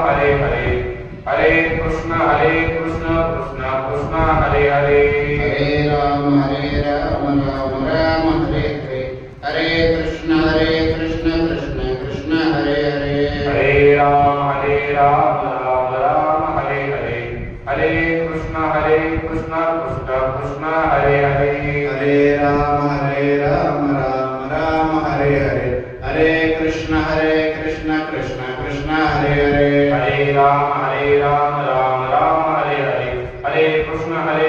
हरे हरे हरे कृष्ण कृष्ण कृष्ण हरे हरे हरे राम राम राम हरे हरे हरे कृष्ण कृष्ण कृष्ण हरे हरे हरे राम राम राम हरे हरे हरे कृष्ण कृष्ण कृष्ण हरे हरे हरे राम राम राम हरे हरे हरे कृष्ण कृष्ण कृष्ण हरे हरे हरे राम राम राम हरे हरे हरे कृष्ण कृष्ण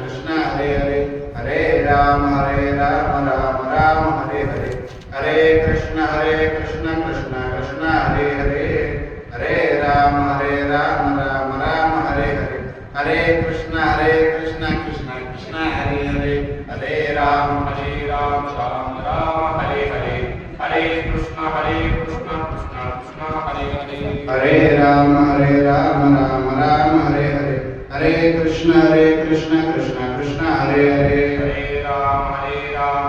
कृष्ण हरे हरे हरे राम राम हरे हरे हरे कृष्ण कृष्ण कृष्ण हरे हरे हरे राम राम हरे हरे हरे कृष्ण कृष्ण कृष्ण हरे हरे हरे राम राम हरे हरे हरे कृष्ण कृष्ण हरे हरे हरे राम राम राम हरे हरे हरे कृष्ण कृष्ण कृष्ण हरे हरे हरे राम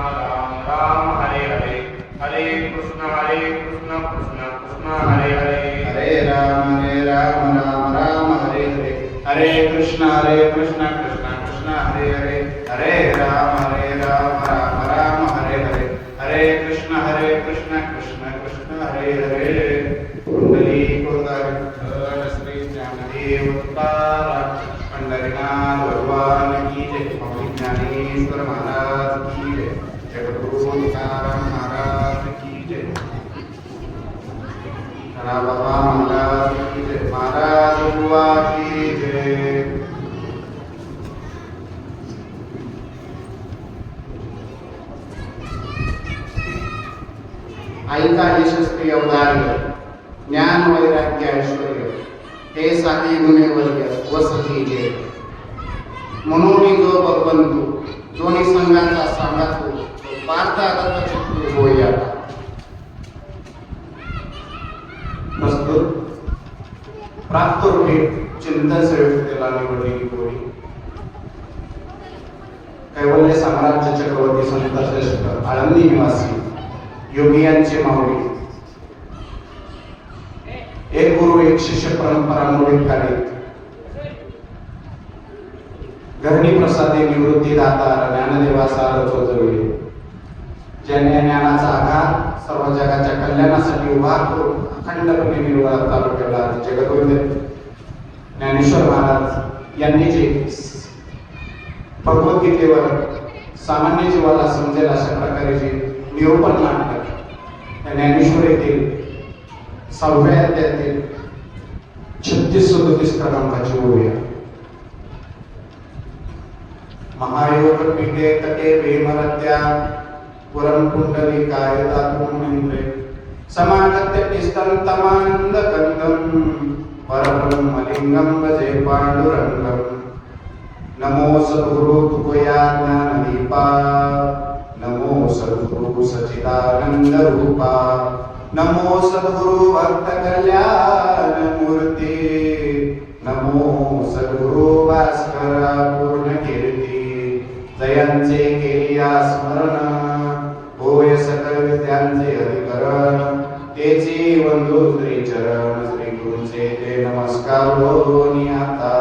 राम हरे हरे हरे कृष्ण कृष्ण हरे हरे हरे राम राम हरे हरे हरे कृष्ण कृष्ण हरे हरे हरे राम राम हरे हरे हरे कृष्ण कृष्ण हरे हरे हरे राम राम हरे हरे हरे कृष्ण कृष्ण हरे हरे कुंडली कोदर श्री ज्ञानदेव पंढरीनाथ भगवान की जय स्वामी ज्ञानेश्वर महाराज की जय जगद्गुरु तुकाराम महाराज की जय बाबा महाराज की जय महाराज बुवा की जय ऐका यशस्वी अवतार्य ज्ञान वैराग्य ऐश्वर्य हे साधी गुणेवर्य वसती जे म्हणून जो भगवंतु जोनी संघाचा सांगतो पार्थ आता चित्तू होया प्रस्तुत प्राप्त रूपे चिंतन संयुक्तेला निवडलेली होळी कैवल्य साम्राज्य चक्रवर्ती संत श्रेष्ठ आळंदी निवासी योगी यांचे माऊली एक गुरु एक शिष्य परंपरा मोडीत काढीत घरणी प्रसादे निवृत्ती दातार ज्ञानदेवा सार चोजविले ज्याने ज्ञानाचा आघात सर्व जगाच्या कल्याणासाठी उभा करून अखंडपणे निर्वाह चालू केला जगद्वंद्य ज्ञानेश्वर महाराज यांनी जे भगवद्गीतेवर सामान्य जीवाला समजेल अशा प्रकारे जे निरूपण मांडलं त्या ज्ञानेश्वरीतील 6व्या अध्यायातील 36-37 क्रमांकाची ओवी आहे. महायोग पीठे तटे भीमरत्या पुरम कुंडली काय तातुमनिंद्रे समागत्य तिस्तंतमानंद कंदम परब्रह्मलिंगम भजे पांडुरंगम नमो सद्गुरु तुकया ज्ञानदीपा नमो सद्गुरु सच्चिदानंद रूपा नमो सद्गुरु भक्त कल्याण मूर्ती नमो सद्गुरु भास्कर पूर्ण कीर्ती जयांचे केलिया स्मरण होय सकल विद्यांचे अधिकरण तेची वंदू श्री चरण श्री गुरुचे ते नमस्कार होनी आता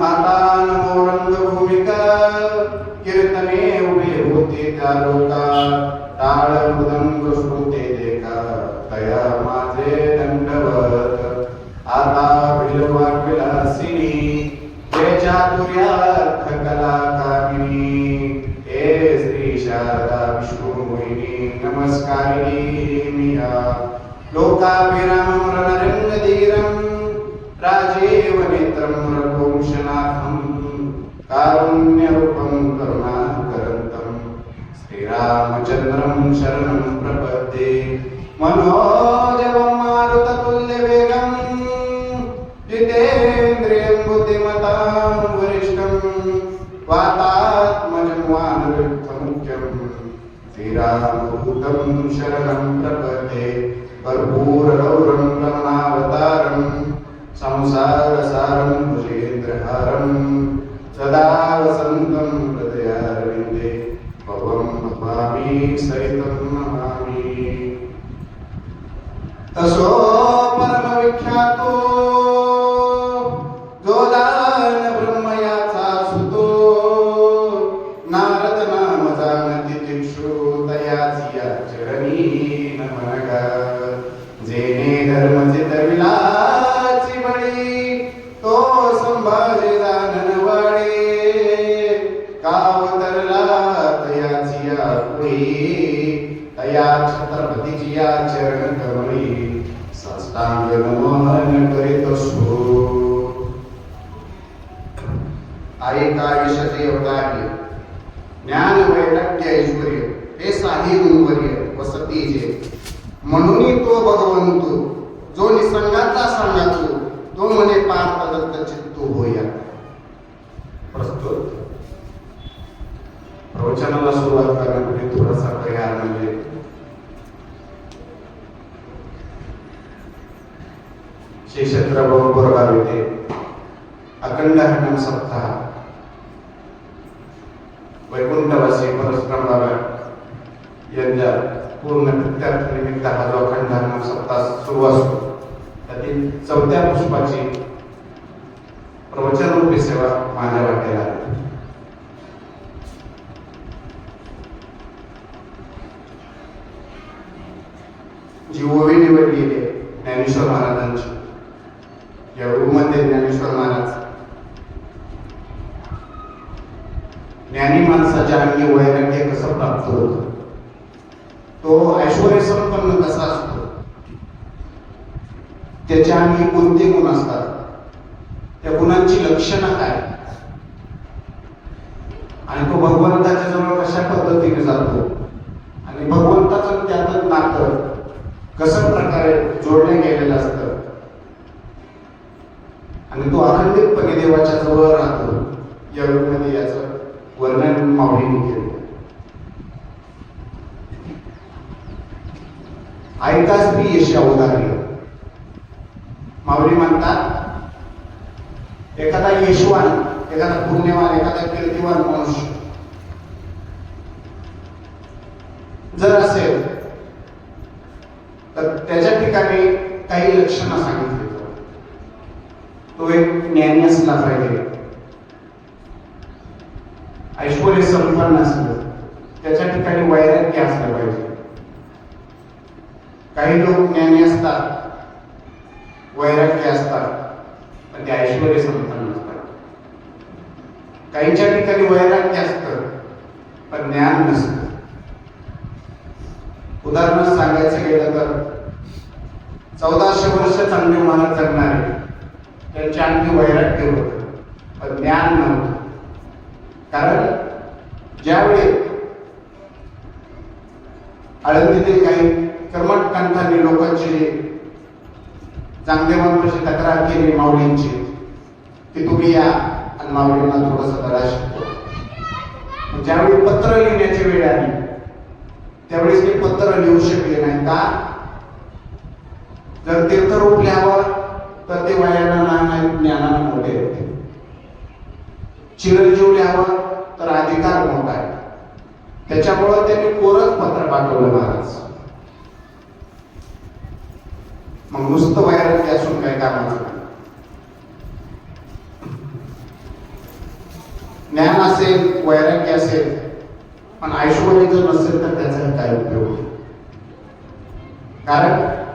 आता नमो रंगभूमिका कीर्तने उभे होते त्या लोका टाळ मृदंग श्रोते देखा तया माझे दंडवत आता विलवा विलासिनी जय चातुर्यार्थ कला कामिनी हे श्री शारदा विष्णू मोहिनी नमस्कारिणी मिया लोकाभिरामं रणरंगधीरं राजीव नेत्रं रघुवंशनाथं कारुण्यरूपं करुणाकरन्तं श्रीरामचन्द्रं शरणं प्रपद्ये मनोजवं मारुततुल्यवेगं जितेन्द्रियं बुद्धिमतां वरिष्ठं वातात्मजं वानरयुक्तमुख्यं श्रीरामदूतं शरणं प्रपद्ये कर्पूरगौरं करुणावतारं संसारसारं भुजेन्द्रहारं सदा वसन्तं हृदयारविन्दे वापी सहितं नमामि। तसो परमविख्यातो जोदान ब्रह्मयाचा सुतो नारद नाम जाणती तिक्षु तयाची या चरणी नमनगा। जेने धर्म चितविलाची बळी तो संभाजी जाननवाडे कावतरला तयाची या कुळी तया छत्रपतीची या चरण कमळी साष्टांग नमन करीत असो। ऐका यशाचे अवतार्य ज्ञान वैराग्य ऐश्वर्य हे साही गुणवर्य वसतीचे म्हणून तो भगवंतू जो निसंगाचा सांगातो तो म्हणे पार्थ दत्त चित्तू होया। प्रस्तुत प्रवचनाला सुरुवात करण्यापूर्वी थोडासा प्रयार म्हणजे शेषत्र बोरगाव येथे अखंड हरिनाम सप्ताह वैकुंठवासी परशुराम बाबा यांच्या पूर्ण प्रित्यर्थ निमित्त हा जो अखंड हरिनाम सप्ताह सुरू असतो त्यातील 4थ्या पुष्पाची प्रवचन रूपी सेवा माझ्या वाट्याला आली। जी ओवी निवडलेली ज्ञानेश्वर महाराजांची या ओवीमध्ये ज्ञानेश्वर महाराज ज्ञानी माणसाच्या अंगी वैराग्य कसं प्राप्त होतं, तो ऐश्वर्य संपन्न कसा असतो, त्याच्या अंगी कोणते गुण असतात, त्या गुणांची लक्षणं काय आणि तो भगवंताच्या जवळ कशा पद्धतीने जातो आणि भगवंताचं त्यातच नातं कसं प्रकारे जोडले गेलेलं असतं आणि तो आनंदितपणे देवाच्या जवळ राहतो या वेळेमध्ये याचं वर्णन माऊलीने केलं। ऐकाच मी यश अवतार्य माऊली म्हणतात एखादा यशवान एखादा पुण्यवान एखादा कीर्तिवान मनुष्य जर असेल तर त्याच्या ठिकाणी काही लक्षणं सांगितली। तो एक ज्ञानी असला पाहिजे, ऐश्वर्य संपन्न असलं, त्याच्या ठिकाणी वैराग्य असलं पाहिजे। काही लोक ज्ञानी असतात, वैराग्य असतात, पण ते ऐश्वर्य संपन्न असतात। काहींच्या ठिकाणी वैराग्य असतं पण ज्ञान नसतं। उदाहरण सांगायचं गेलं तर 1400 वर्ष चांगले महाराज जगणारे त्यांच्या अंगी वैराग्य होतं पण ज्ञान नव्हतं। कारण ज्यावेळी आळंदीतील काही कर्मठकांठांनी लोकांची चांगदेवांपाशी तक्रार केली माऊलींची की तुम्ही या आणि माऊलींना थोडंसं धडा शिकवा। ज्यावेळी पत्र लिहिण्याची वेळ आली त्यावेळेस ते पत्र लिहू शकले नाही का? जर तीर्थरूप लिहावं तर ते वयानं लहान ज्ञानानं मोठे होते, चिरंजीव लिहावं तर अधिकार मोठा आहे, त्याच्यामुळं त्यांनी कोरच पत्र पाठवलं महाराज। मग नुसतं वैराग्य असून काही कामाचं नाही। ज्ञान असेल वैराग्य असेल पण ऐश्वर्य जर नसेल तर त्याचा काय उपयोग? कारण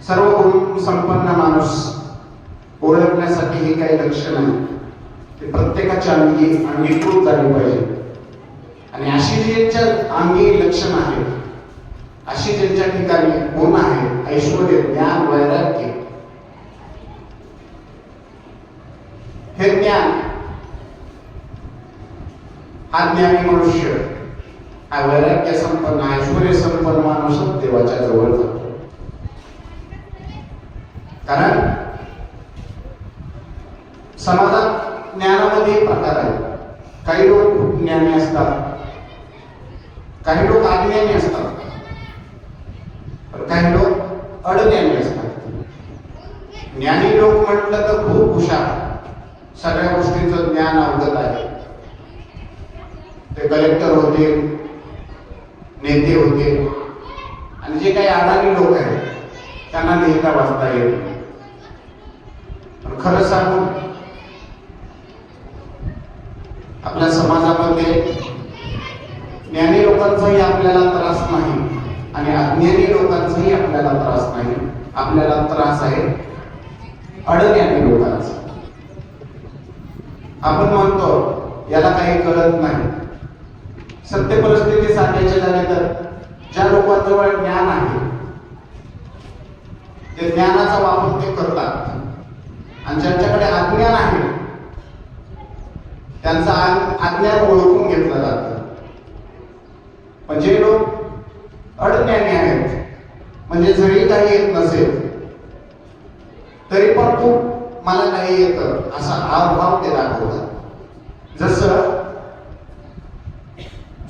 सर्व गुण संपन्न माणूस ओळखण्यासाठी ही काही लक्षण आहे ते प्रत्येकाच्या अंगीकृत झाली पाहिजे। आणि अशी ज्यांच्या अंगी लक्षण आहे, अशी ज्यांच्या ठिकाणी गुण आहे, ऐश्वर्य ज्ञान वैराग्य, हे ज्ञान हा ज्ञानी मनुष्य हा वैराग्य संपन्न ऐश्वर्य संपन्न माणूसच देवाच्या जवळ जातो। कारण समाजात ज्ञानामध्ये प्रकार आहेत। काही लोक खूप ज्ञानी असतात, काही लोक अज्ञानी असतात, तर काही लोक अडज्ञानी असतात। ज्ञानी लोक म्हटलं तर खूप हुशार, सगळ्या गोष्टींचं ज्ञान अवगत आहे। ते कलेक्टर होतील, नेते होते आणि जे काही अडाणी लोक आहेत त्यांना लिहिता वाचता येत नाही. पण खरं सांगू, आपल्या समाजामध्ये ज्ञानी लोकांचाही आपल्याला त्रास नाही आणि अज्ञानी लोकांचाही आपल्याला त्रास नाही. आपल्याला त्रास आहे अडज्ञानी लोकांचा. आपण म्हणतो याला काही कळत नाही. सत्य परिस्थिती सांगायची झाली तर ज्या लोकांजवळ ज्ञान आहे ते ज्ञानाचा वापर ते करतात आणि ज्यांच्याकडे अज्ञान आहे त्यांचा अज्ञान ओळखून घेतलं जातं. पण जे लोक अडज्ञानी आहेत, म्हणजे जरी काही येत नसेल तरी पण खूप मला काही येतं असा हावभाव ते दाखवतात. जसं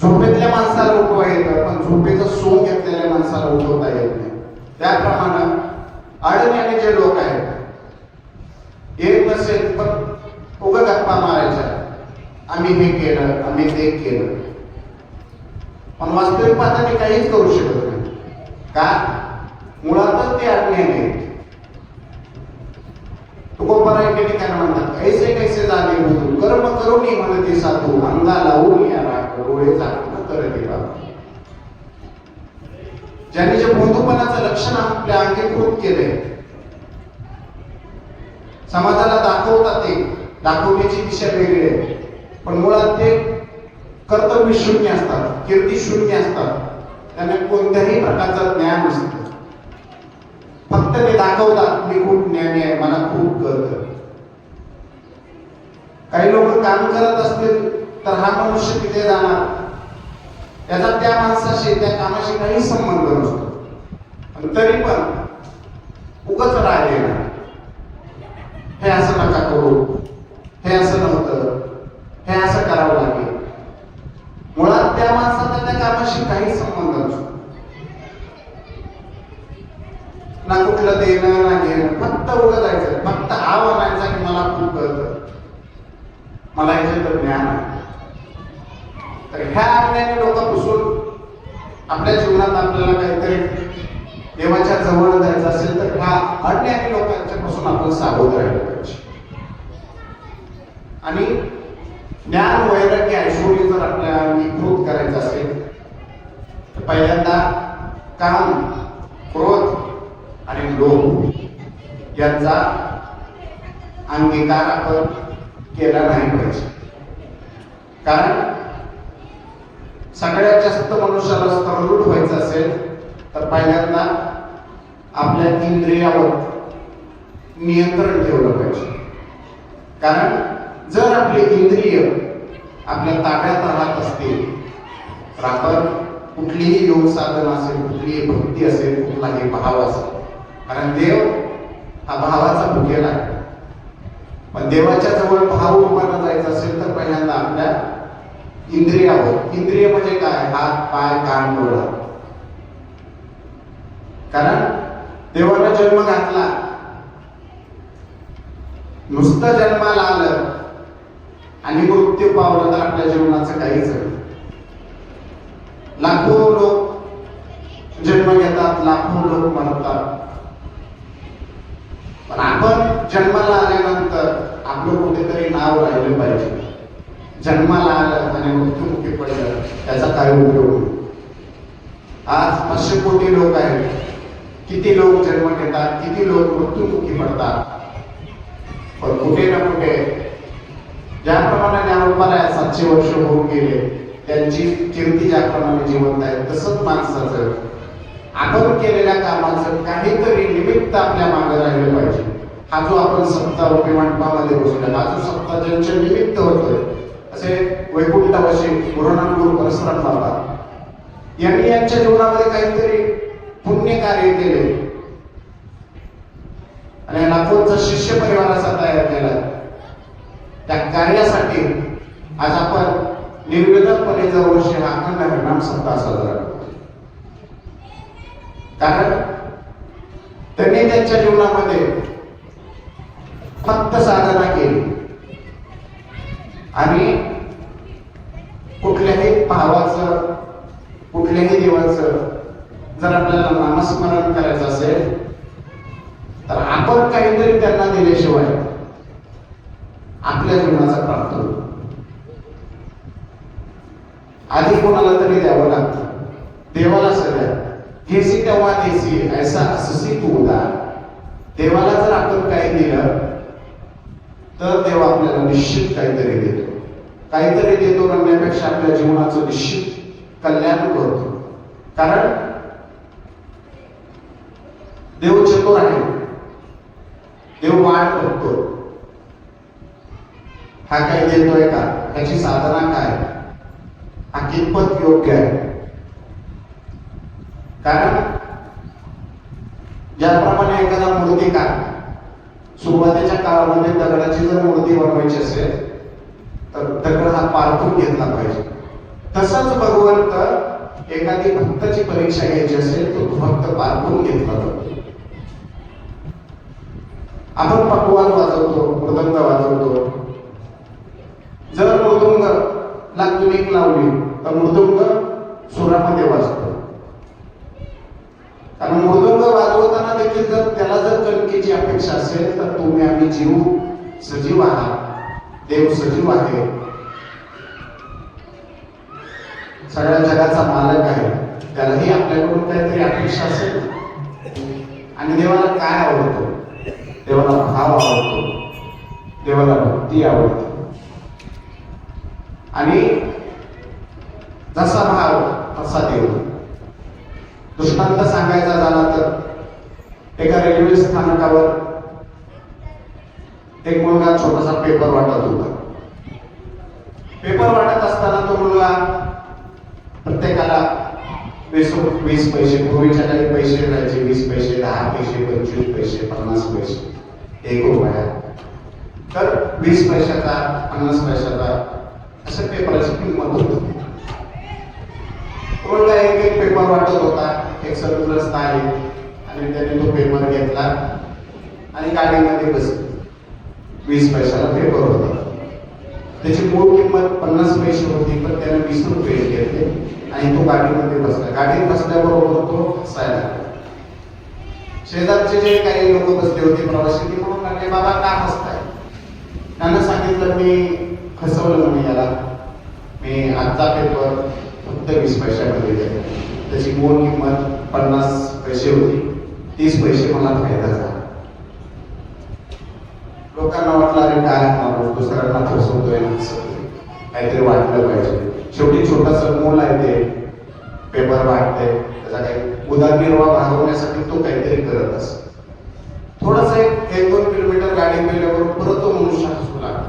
झोपेतल्या माणसाला उठवा येतं पण झोपेचं सोंग घेतलेल्या माणसाला उठवता येत नाही, त्याप्रमाणे अडज्ञानी जे लोक आहेत, येत नसेल पण उगा गप्पा मारायच्या, आम्ही हे केलं आम्ही ते केलं, पण वास्तविक पाहता ते काहीच करू शकत नाही. का? मुळातच ते अज्ञानी आहेत. तुकोबरा एके ठिकाणी म्हणतात, ऐसे कैसे जाणे बुद्धू कर्म करूनी म्हणते साधू अंगा लावून या राख डोळे झाकून करते बाबा. ज्यांनी जे बंधुपणाचं लक्षण आपल्या अंगीकृत केलंय, समाजाला दाखवतात, ते दाखवण्याची दिशा वेगळी आहे, पण मुळात ते कर्तव्य शून्य असतात, कीर्ती शून्य असतात. त्यांना कोणत्याही प्रकारचं ज्ञान नसतं. फक्त ते दाखवतात मी खूप ज्ञानी आहे, मला खूप कळतं. काही लोक काम करत असतील तर हा मनुष्य तिथे जाणार, त्याचा त्या माणसाशी त्या कामाशी काही संबंध नसतो, पण तरी पण उगाच राग येणार, हे असं नका करू, हे असं नव्हतं, हे असं करावं लागेल. मुळात त्या माणसाचा त्या कामाशी काही संबंध नसतो, ना कुठलं देणं ना घेणं, फक्त उगं जायचं, फक्त हा म्हणायचा की मला खूप कळतं, मला याच्यात ज्ञान आहे. तर ह्या अज्ञानी लोकांपासून आपल्या जीवनात आपल्याला काहीतरी देवाच्या जवळ जायचं असेल तर ह्या अज्ञानी लोकांच्या पासून आपण सावध राहिलं पाहिजे. आणि ज्ञान वैराग्य ऐश्वर्य जर आपल्याला विकृत करायचं असेल तर पहिल्यांदा काम, क्रोध आणि लोभ यांचा अंगीकार आपण केला नाही पाहिजे. कारण सगळ्यात जास्त मनुष्याला स्तररूढ व्हायचं असेल तर पहिल्यांदा आपल्या इंद्रियावर नियंत्रण ठेवलं पाहिजे. कारण जर आपले इंद्रिय आपल्या ताब्यात राहत असतील तर आपण कुठलीही योग साधन असेल, कुठलीही भक्ती असेल, कुठलाही भाव असेल, कारण देव हा भावाचा भुकेला आहे. पण देवाच्या जवळ भाव रूपानं जायचं असेल तर पहिल्यांदा आपल्या इंद्रियावर, इंद्रिय म्हणजे काय? हात, पाय, कान, डोळा. कारण देवानं जन्म घातला, नुसतं जन्माला आलं आणि मृत्यू पावलं तर आपल्या जीवनाचं काहीच नाही. लाखो लोक जन्म घेतात, लाखो लोक मरतात, पण आपण जन्माला आल्यानंतर आपलं कुठेतरी नाव राहिलं पाहिजे. जन्माला आलं आणि मृत्युमुखी पडलं त्याचा काय उपयोग नाही. आज 500 कोटी लोक आहेत, किती लोक जन्म घेतात, किती लोक मृत्युमुखी पडतात, पण कुठे ना कुठे ज्याप्रमाणे ज्ञानोबाला 700 वर्ष होऊन गेले, त्यांची कीर्ती ज्याप्रमाणे जिवंत आहे, तसंच माणसाचं आपण केलेल्या कामाचं काहीतरी निमित्त आपल्या मागे राहिलं पाहिजे. हा जो आपण सप्ताह रूपी मंडपामध्ये बसलो, हा जो सप्ताह ज्यांच्या निमित्त होतोय, असे वैकुंठवासी गुरुनानक परशुराम बाबा यांनी यांच्या जीवनामध्ये काहीतरी पुण्य कार्य केले आणि लाखोंचा शिष्य परिवार असा तयार केला. त्या कार्यासाठी आज आपण निर्वेदनपणे दरवर्षी हा अखंड हरिनाम सप्ताह साजरा करतो. कारण त्यांनी त्यांच्या जीवनामध्ये फक्त साधना केली आणि कुठल्याही भावाचं कुठल्याही देवाचं जर आपल्याला नामस्मरण करायचं असेल तर आपण काहीतरी त्यांना दिल्याशिवाय आपल्या जीवनाचा प्राप्त होतो. आधी कोणाला तरी द्यावं लागतं. देवाला सगळ्या घेसी तेव्हा देसी ऐसा अससी तू उदार. देवाला जर आपण काही दिलं तर देव आपल्याला निश्चित काहीतरी देतो. काहीतरी देतो म्हणण्यापेक्षा आपल्या जीवनाचं निश्चित कल्याण करतो. कारण देव चतुर आहे. देव वाट बघतो. हा काय देतोय का, ह्याची साधना काय, हा कितपत योग्य आहे. कारण ज्याप्रमाणे एखादा मूर्तिकार सुरुवातीच्या काळामध्ये दगडाची जर मूर्ती बनवायची असेल तर दगड हा पारखून घेतला पाहिजे. तसंच भगवंत एखादी भक्ताची परीक्षा घ्यायची असेल तर भक्त पारखून घेतला जातो. आपण पकवान वाजवतो, मृदंग वाजवतो. जर मृदुंगला कुणीक लावली तर मृदुंग सुरामध्ये वाजतो. कारण मृदुंग वाजवताना देखील जर त्याला जर कणकेची अपेक्षा असेल तर तुम्ही आम्ही जीव सजीव आहात, देव सजीव आहे, सगळ्या जगाचा मालक आहे, त्यालाही आपल्याकडून काहीतरी अपेक्षा असेल. आणि देवाला काय आवडतं? देवाला भाव आवडतो, देवाला भक्ती आवडते. आणि जसा भाव तसा देव. दृष्टांत सांगायचा झाला तर एका रेल्वे स्थानकावर एक मुलगा छोटासा पेपर वाटत होता. पेपर वाटत असताना तो मुलगा प्रत्येकाला 20 पैसे, पूर्वीच्या काही पैसे राहायचे, 20 पैसे, 10 पैसे, 25 पैसे, 50 पैसे, 1 रुपया, तर 20 पैशाचा, 50 पैशाचा अशा पेपराची किंमत होती. मुलगा एक पेपर वाटत होता. एक सर्वग्रस्त आहे आणि त्याने तो पेपर घेतला आणि गाडीमध्ये बसला. 20 पैशाला पेपर होता. त्याची मूळ किंमत 50 पैसे होती, पण त्याने 20 रुपये घेतले आणि तो गाडीमध्ये बसला. गाडीत बसल्याबरोबर तो हसायला लागला. शेजारचे जे काही लोक बसले होते प्रवासी, ते म्हणून लागले, बाबा का हसताय? त्यानं सांगितलं, मी फसवलं म्हणे याला. मी आजचा पेपर फक्त 20 पैशामध्ये दिला. त्याची मूळ किंमत 50 पैसे होती, 30 पैसे मला फायदा झाला. लोकांना वाटलं, अरे काय माणूस दुसऱ्यांना फसवतोय, काहीतरी वाटलं पाहिजे. शेवटी छोटासा मूल आहे, ते पेपर वाटते, त्याचा काही उदरनिर्वाह भागवण्यासाठी तो काहीतरी करत असतो. थोडस 1-2 किलोमीटर गाडी गेल्यावर परत तो मनुष्य हसू लागला.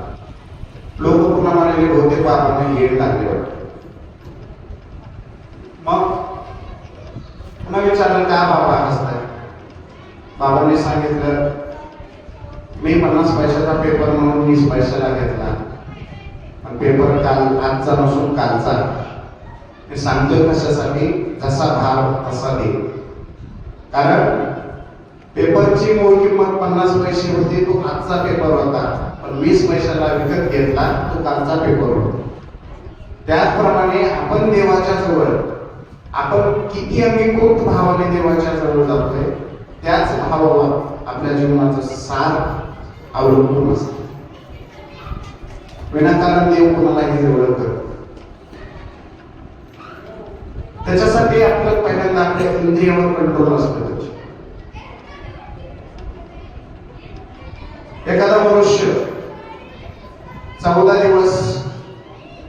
लोक पुन्हा म्हणाले, बहुतेक बाबांना येड लागले वाटते. मग पुन्हा विचारलं, का बाबा हसताय? बाबांनी सांगितलं, मी 50 पैशाचा पेपर म्हणून 20 पैशाला घेतला. पण पेपर काल आजचा नसून कालचा. मी सांगतोय कशासाठी? जसा भाव तसा दे. कारण पेपरची मूळ किंमत 50 पैसे होती, तो आजचा पेपर होता. पण 20 पैशाला विकत घेतला, तो कालचा पेपर होता. त्याचप्रमाणे आपण देवाच्या जवळ, आपण किती अंगीकृत भावाने देवाच्या जवळ जातोय, त्याच भावावर आपल्या जीवनाचं सार अवलंबून असतं. विनाकारण देव कोणालाही जवळ करतो. त्याच्यासाठी आपलं पहिल्यांदा आपल्या इंद्रियावर कंट्रोल असतं. एखादा मनुष्य 14 दिवस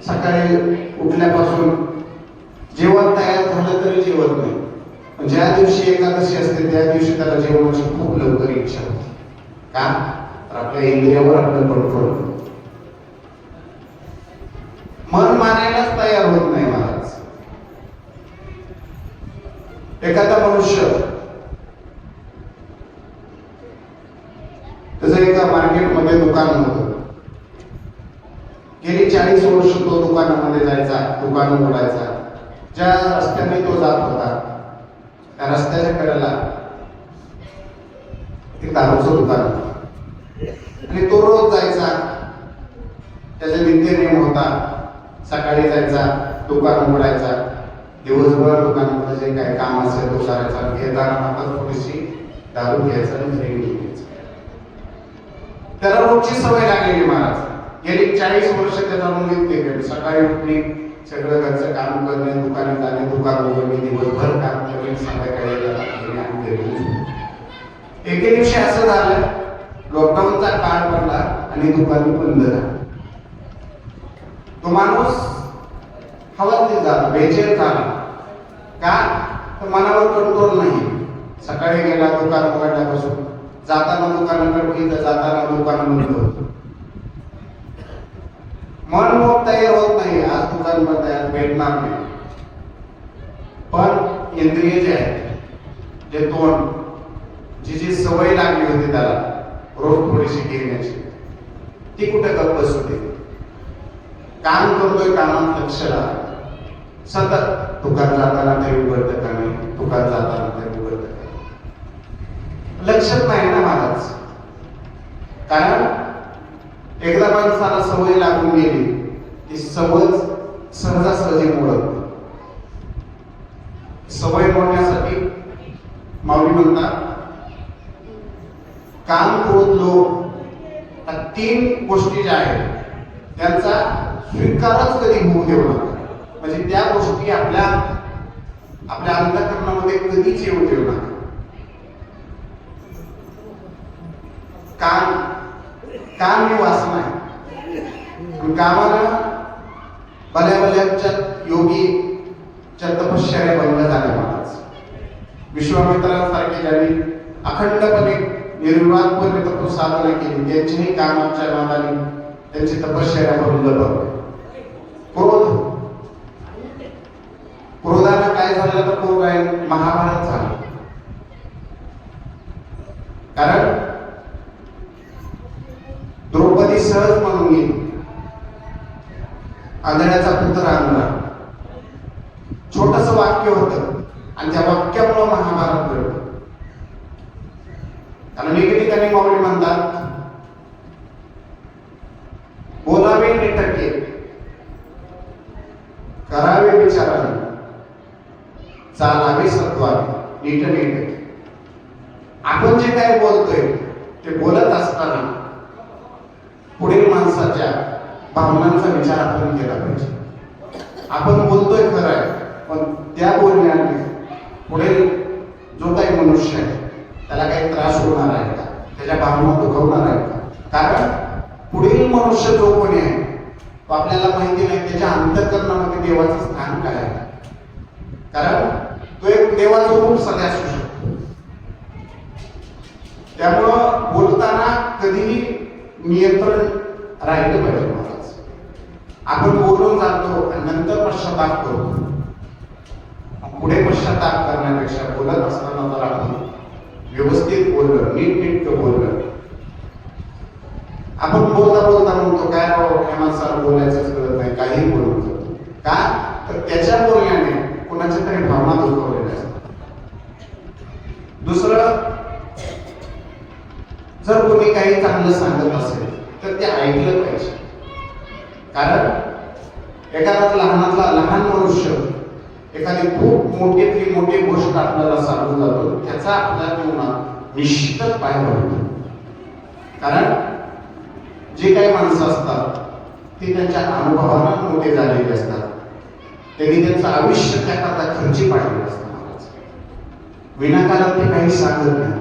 सकाळी उठल्यापासून जेवण तयार झालं तरी जेवत नाही. पण ज्या दिवशी एकादशी असते त्या दिवशी त्याला जेवणाची खूप लवकर इच्छा होते. का? तर आपल्या इंद्रियावर आपलं कंट्रोल. मन मानायलाच तयार होत नाही महाराज. एखादा मनुष्य त्याचं एका मार्केटमध्ये दुकान होतं. गेली 40 वर्ष तो दुकानामध्ये जायचा, दुकान उघडायचा. ज्या रस्त्याने तो जात होता त्या रस्त्याच्या कडेला एक दारूचं दुकान आणि तो रोज जायचा. त्याचा नित्य नियम होता, सकाळी जायचा, दुकान उघडायचा, दिवसभर दुकानातलं जे काही काम असेल तो करायचा, घेताना हातात थोडीशी दारू घ्यायचं आणि घरी घेऊन यायचं. त्याला रोजची सवय लागलेली महाराज. गेली 40 वर्ष त्याचा नित्य केलं. सकाळी उठणे, सगळं घरचं काम करणे, दुकानात जाणे, दुकान उघडणे, दिवसभर काम करणे, संध्याकाळी येणे आणि घरी येणे. एके दिवशी असं झालं, लॉकडाऊनचा काळ पडला आणि दुकान बंद झाली. तो माणूस हवालदिल झाला, बेचैन झाला. का? तर मनावर कंट्रोल नाही. सकाळी गेला, दुकान उघडल्यापासून जाताना दुकानाकडे बघितलं, जाताना दुकान बंद होतं. मन मग तयार होत नाही, आज दुकान बंद आहे, भेटणार नाही. पण इंद्रिय जे आहे, जे तोंड, जी सवय लागली होती त्याला रोज थोडीशी घेण्याची, ती कुठे गप्प बसू दे. काम करतोय, कामात लक्ष लावा. सतत दुकान जाताना तरी उघडतं का नाही, दुकान जाताना तरी उघडतं का नाही, लक्षात नाही ना महाराज. कारण एकदा माणसाला सवय लागून गेली, ती सवय सहजासहजी मोडत नाही. सवय मोडण्यासाठी माऊली म्हणतात, काम, क्रोध, लोभ, या 3 गोष्टी ज्या आहेत त्यांचा स्वीकारच कधी होऊ देऊ नका. म्हणजे त्या गोष्टी आपल्या अंतःकरणामध्ये कधीच येऊ देऊ नका. काम ही वासना आहे. कामानं भल्या योगीच्या तपश्चर्या बंद झाल्या महाराज. विश्वामित्रांसारखे ज्यांनी अखंडपणे निर्विवादपणे तपसाधना केली, त्यांच्याही कामाच्या नादाने त्यांची तपश्चर्या बंद झाली. क्रोधानं काय झालं तर क्रोध आहे, महाभारत झालं. कारण द्रौपदी सहज म्हणून गेली, आंधळ्याचा पुत्र आणला. छोटस वाक्य होतं आणि त्या वाक्यामुळे महाभारत घडलं. कारण एके ठिकाणी माऊली म्हणतात, बोलावे नेटके, करावे विचाराने, चालावे सत्वाने, नीटनेटके. आपण जे काय बोलतोय ते बोलत असताना पुढील माणसाच्या भावनांचा विचार आपण केला पाहिजे. आपण बोलतोय खरं आहे, पण त्या बोलण्याने पुढील जो काही मनुष्य आहे त्याला काही त्रास होणार आहे का, त्याच्या भावना दुखवणार आहे का? कारण पुढील मनुष्य जो कोणी आहे तो आपल्याला माहिती नाही त्याच्या अंतःकरणामध्ये देवाचं स्थान काय आहे. कारण तो एक देवाचं रूप सगळ्या असू शकतो. त्यामुळं बोलताना कधीही नियंत्रण राहिलं पाहिजे महाराज. आपण बोलून जातो आणि नंतर पश्चाताप करतो. पुढे पश्चाताप करण्यापेक्षा बोलत असताना जर आपण व्यवस्थित बोललं, नीटनेटकं बोललं. आपण बोलता म्हणतो काय या माणसाला बोलायचंच कळत नाही, काही बोलून जातो. का? तर त्याच्या बोलण्याने कोणाच्या तरी भावना दुखवलेल्या असतात. दुसरं, जर कोणी काही चांगलं सांगत असेल तर ते ऐकलं पाहिजे. कारण एखादा लहानातला लहान मनुष्य एखादी खूप मोठीतली मोठी गोष्ट आपल्याला सांगून जातो, त्याचा आपल्या जीवनात निश्चितच फायदा होतो. कारण जे काही माणसं असतात ते त्यांच्या अनुभवानं मोठे झालेले असतात. त्यांनी त्यांचं आयुष्य त्याकरता खर्ची पाडलेलं असतं. विनाकारण ते काही सांगत नाही.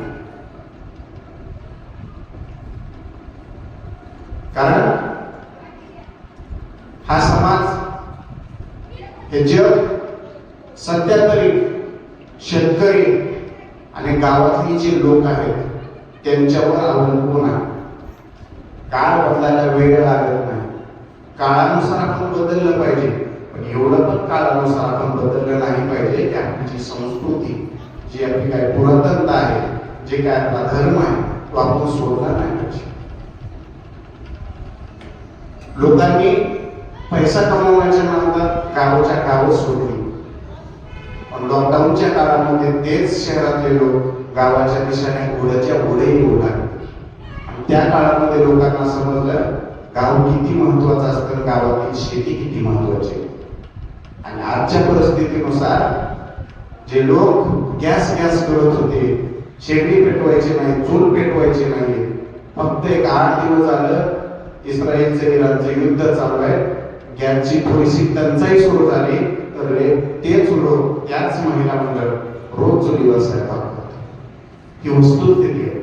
कारण हा समाज, हे जग सध्या तरी शेतकरी आणि गावातली जे लोक आहेत त्यांच्यावर अवलंबून आहे. काळ बदलायला वेळ लागत नाही. काळानुसार आपण बदललं पाहिजे, पण एवढं पण काळानुसार आपण बदललं नाही पाहिजे की आपली जी संस्कृती, जी आपली काय पुरातनता आहे, जे काय आपला धर्म आहे तो आपण सोडला नाही पाहिजे. लोकांनी पैसा कमवण्याच्या नादात गावच्या गावं सोडली, पण लॉकडाऊनच्या काळामध्ये तेच शहरातले लोक गावाच्या दिशेने घोड्याच्या घोडेही उडाले. त्या काळामध्ये लोकांना समजलं गाव किती महत्वाचं असतं, गावातील शेती किती महत्वाची. आणि आज आजच्या परिस्थितीनुसार जे लोक गॅस करत होते, शेगडी पेटवायची नाही, चूल पेटवायची नाही, फक्त एक 8 दिवस झालं इस्रायलचं इराणचं युद्ध चालू आहे, गॅसची थोडीशी टंचाई सुरू झाली तर तेच लोक, त्याच महिला मंडळ रोज चुलीवर स्वयंपाक करतात. ही वस्तुस्थिती आहे.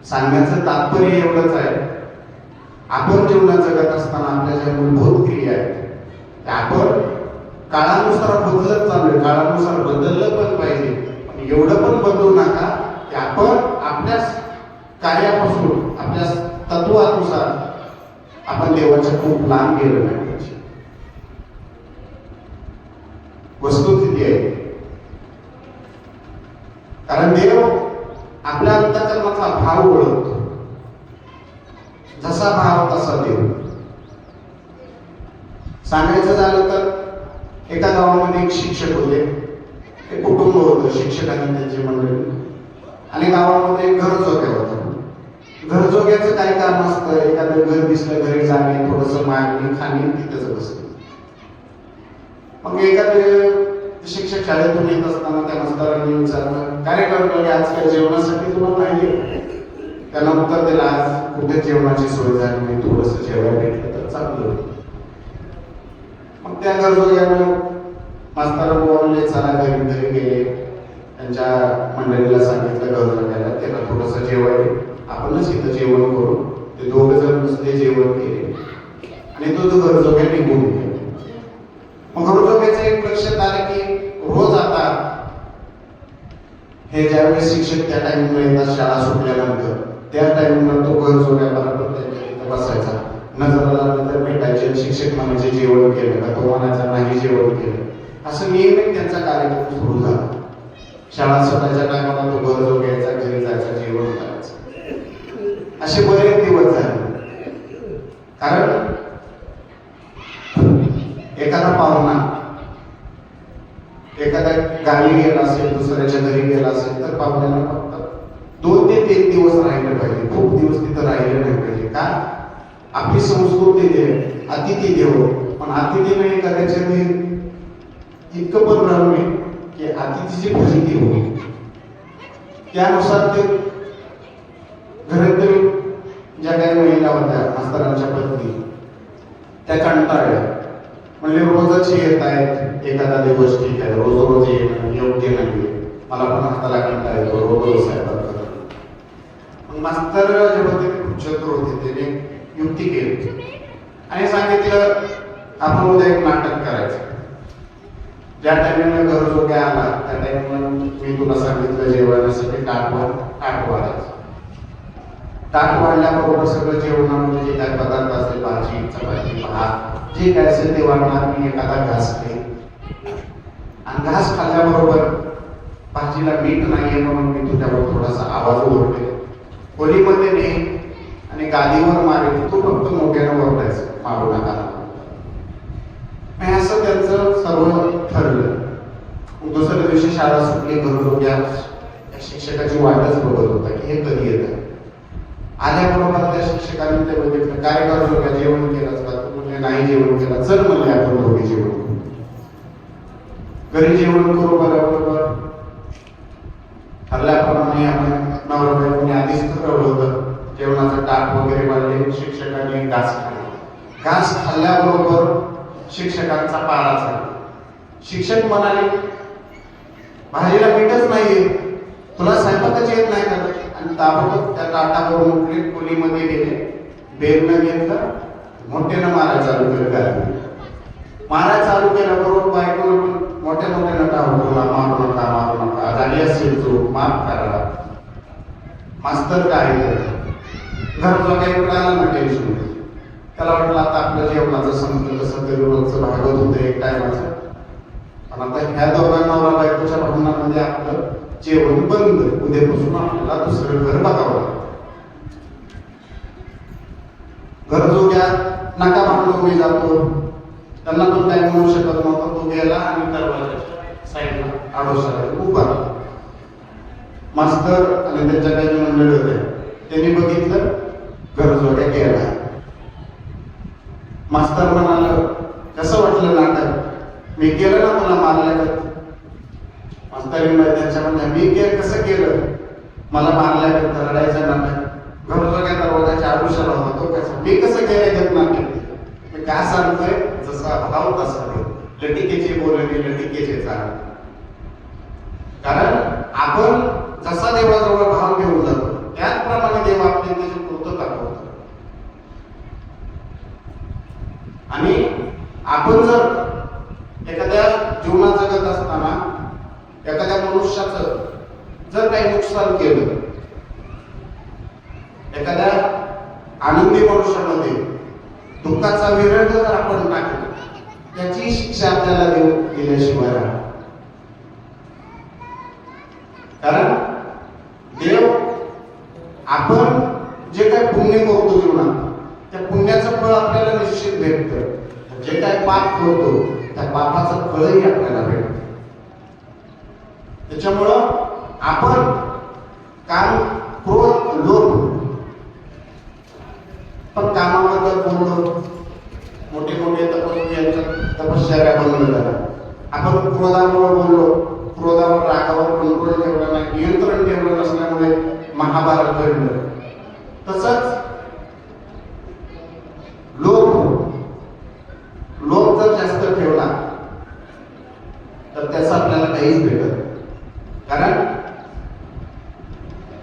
सांगण्याचं तात्पर्य एवढंच आहे, आपण जीवनात जगत असताना आपल्या ज्या मूलभूत क्रिया आहेत त्या आपण काळानुसार बदलत चाललोय. काळानुसार बदललं पण पाहिजे, पण एवढं पण बदलू नका की आपण आपल्या कार्यापासून, आपल्या तत्वानुसार आपण देवाच्या खूप लांब गेलो नाही पाहिजे. वस्तुस्थिती आहे. कारण देव आपल्या अंतःकरणाचा भाव ओळखतो. जसा भाव तसा देव. सांगायचं झालं तर एका गावामध्ये एक शिक्षक होते, एक कुटुंब होतं, शिक्षकांनी त्यांची मंडळी, आणि गावामध्ये एक घरजोग्या होता. घरजोग्याचं काय काम असतं, एखादं घर दिसलं घरी जाणे, थोडस मागणी खाणे, तिथंच बसणे. मग एखादं शिक्षक शाळेतून येत असताना त्या मास्तरांनी विचारलं, काय करतो आजकाल जेवणासाठी तुला नाही? त्यांना उत्तर दिलं, आज कुठे जेवणाची सोय झाली नाही, थोडस जेवायला भेटलं तर चांगलं. मग त्या गरजोग्यानं मास्तर बोलले, चला घरी गेले. त्यांच्या मंडळीला सांगितलं, गरजोग्याला त्याला थोडस जेवायला, आपणच इथं जेवण करू. ते दोघं जण नुसते जेवण केले आणि तो गरजोग्या निघून गेला. मग गरजोग्याचं एक लक्षात आलं की रोज आता हे ज्यावेळेस शिक्षक त्या टाइमला येतात शाळा सुटल्यानंतर, त्या टाइमला तो गरजोग्या बरोबर त्यांच्या इथं बसायचा. नजराला नंतर भेटायचे, शिक्षक म्हणायचे जेवण केलं का, तो म्हणायचा नाही जेवण केलं. असं नियमित त्यांचा कार्यक्रम सुरू झाला. शाळा सुटायच्या टायमाला तो गरजोग्याचा घरी जायचा, जेवण करायचं. असे बरेच दिवस झाले. कारण एखादा पाहुणा एखाद्या गावी गेला असेल, दुसऱ्याच्या घरी गेला असेल, तर पाहुण्याला फक्त 2 ते 3 दिवस राहिले पाहिजे, खूप दिवस तिथं राहिले नाही पाहिजे. का? आपली संस्कृती आहे, अतिथी देवो. पण अतिथीने एखाद्याच्या इतकं पण राहू नये की अतिथीची फजिती होईल. त्यानुसार ते घरातील ज्या काही महिला होत्या, मास्तरांच्या पत्नी, त्या कंटाळल्या. म्हणजे रोजच येत आहेत, एखादा दिवस ठीक आहे, रोज येणं योग्य नाही, मला पण हाताला कंटाळा येतो, रोज स्वयंपाक करतो. मग मास्तर जे होते ते खूप चतुर होते, त्याने युक्ती केली आणि सांगितलं, आपण उद्या एक नाटक करायचं. ज्या टाइमला गरजोग्या आला त्या टाइमला मी तुला सांगितलं जेवणासाठी ताट वाढायचं. ताट वाढल्याबरोबर सगळं जेवणामध्ये जे काय पदार्थ असतील, भाजी, चपाती, भात, जे काय असेल ते वाढणार. मी एखादा घास खाईन आणि घास खाल्ल्याबरोबर भाजीला मीठ नाहीये म्हणून मी तुझ्यावर थोडासा आवाज ओरडे, खोलीमध्ये ने आणि गादीवर मारेल, तू फक्त मोठ्यानं ओरडायचं, मारू नका. असं त्यांचं सर्व ठरलं. दुसऱ्या दिवशी शाळा सुटली, गरजोग्या शिक्षकाची वाटच बघत होता की हे कधी येतं. आल्याबरोबर त्या शिक्षकांनी ते बघितलं, काय गरजोग्या जेवण केलंच का? म्हणजे नाही जेवण केलं. चल म्हणले आपण दोघे जेवण करू. घरी जेवण करू. बरोबर ठरल्याप्रमाणे आपण नवरा बायकोने आधीच ठरवलं होतं, जेवणाचं ताट वगैरे वाढले. शिक्षकांनी घास खाल्ला. घास खाल्ल्याबरोबर शिक्षकांचा पारा झाला. शिक्षक म्हणाले, भाजीला मीठच नाहीये, तुला स्वयंपाकच येत नाही का? आणि ताबडतोब त्या ताटावर उठले, खोलीमध्ये गेले, बेलनं घेतलं, मोठ्यानं मारायला चालू केलं. मारायला चालू केल्याबरोबर बायकोनं पण मोठ्यानं टाळून, मारू नका, झाली असेल चूक, माफ करा. मास्तर काय घरजोग्याकडे आला ना टेन्शन. त्याला वाटलं आता आपल्या जेवणाचं संपलं, कसं तरी रोजचं भागत होतं एक टायमाचं. पण आता ह्या दोघांना बायकोच्या भावनामध्ये आपलं जेवण बंद, उद्यापासून आपल्याला दुसरं घर बघावं. गरजोग्या नका म्हणून मी जातो, त्यांना पण काय म्हणू शकत नव्हता. तो गेला आणि दरवाजाच्या साईडला आडोशाला उभा. मास्तर आणि त्यांच्या काही मंडळी होते, त्यांनी बघितलं गरजोग्या गेला. मास्तर म्हणाला, कसं वाटलं नाटक? मी केलं ना तुला मारल्यागत. म्हातारी त्याच्यामध्ये मी कसं केलं, मला मारल्यागत रडायचं ना घरोघ्या दरवाजाच्या आयुष्याला होता तो कसं मी कसं केलं घेत ना मी काय सांगतोय, जसा भाव तसा लटिकेचे बोलणे लटिकेचे चाल. कारण आपण जसा देवाजवळ भाव घेऊन जातो त्याचप्रमाणे देव आपली त्याची पूर्तता करतो. आणि आपण जर एखाद्या जीवनात जगत असताना एखाद्या मनुष्याचं जर काही नुकसान केलं, एखाद्या आनंदी मनुष्यामध्ये दुःखाचा विरह जर आपण टाकला, त्याची शिक्षा आपल्याला दिल्याशिवाय राहणार. कारण देव आपण जे काही पुण्य करतो जीवनात त्या पुण्याचं फळ आपल्याला निश्चित भेटतं. जे काही पाप करतो त्या पापाचं फळही आपल्याला भेटतं. त्याच्यामुळं आपण काम क्रोध लोभ पण कामाबद्दल बोललो, मोठे मोठे तपश्चर्या बंद झाल्या. आपण क्रोधामुळे बोललो, क्रोधावर रागावर कंट्रोल ठेवला नाही, नियंत्रण ठेवलं नसल्यामुळे महाभारत घडलं. तसंच लोभ जर जास्त ठेवला तर त्याचं आपल्याला काहीच भेटत. कारण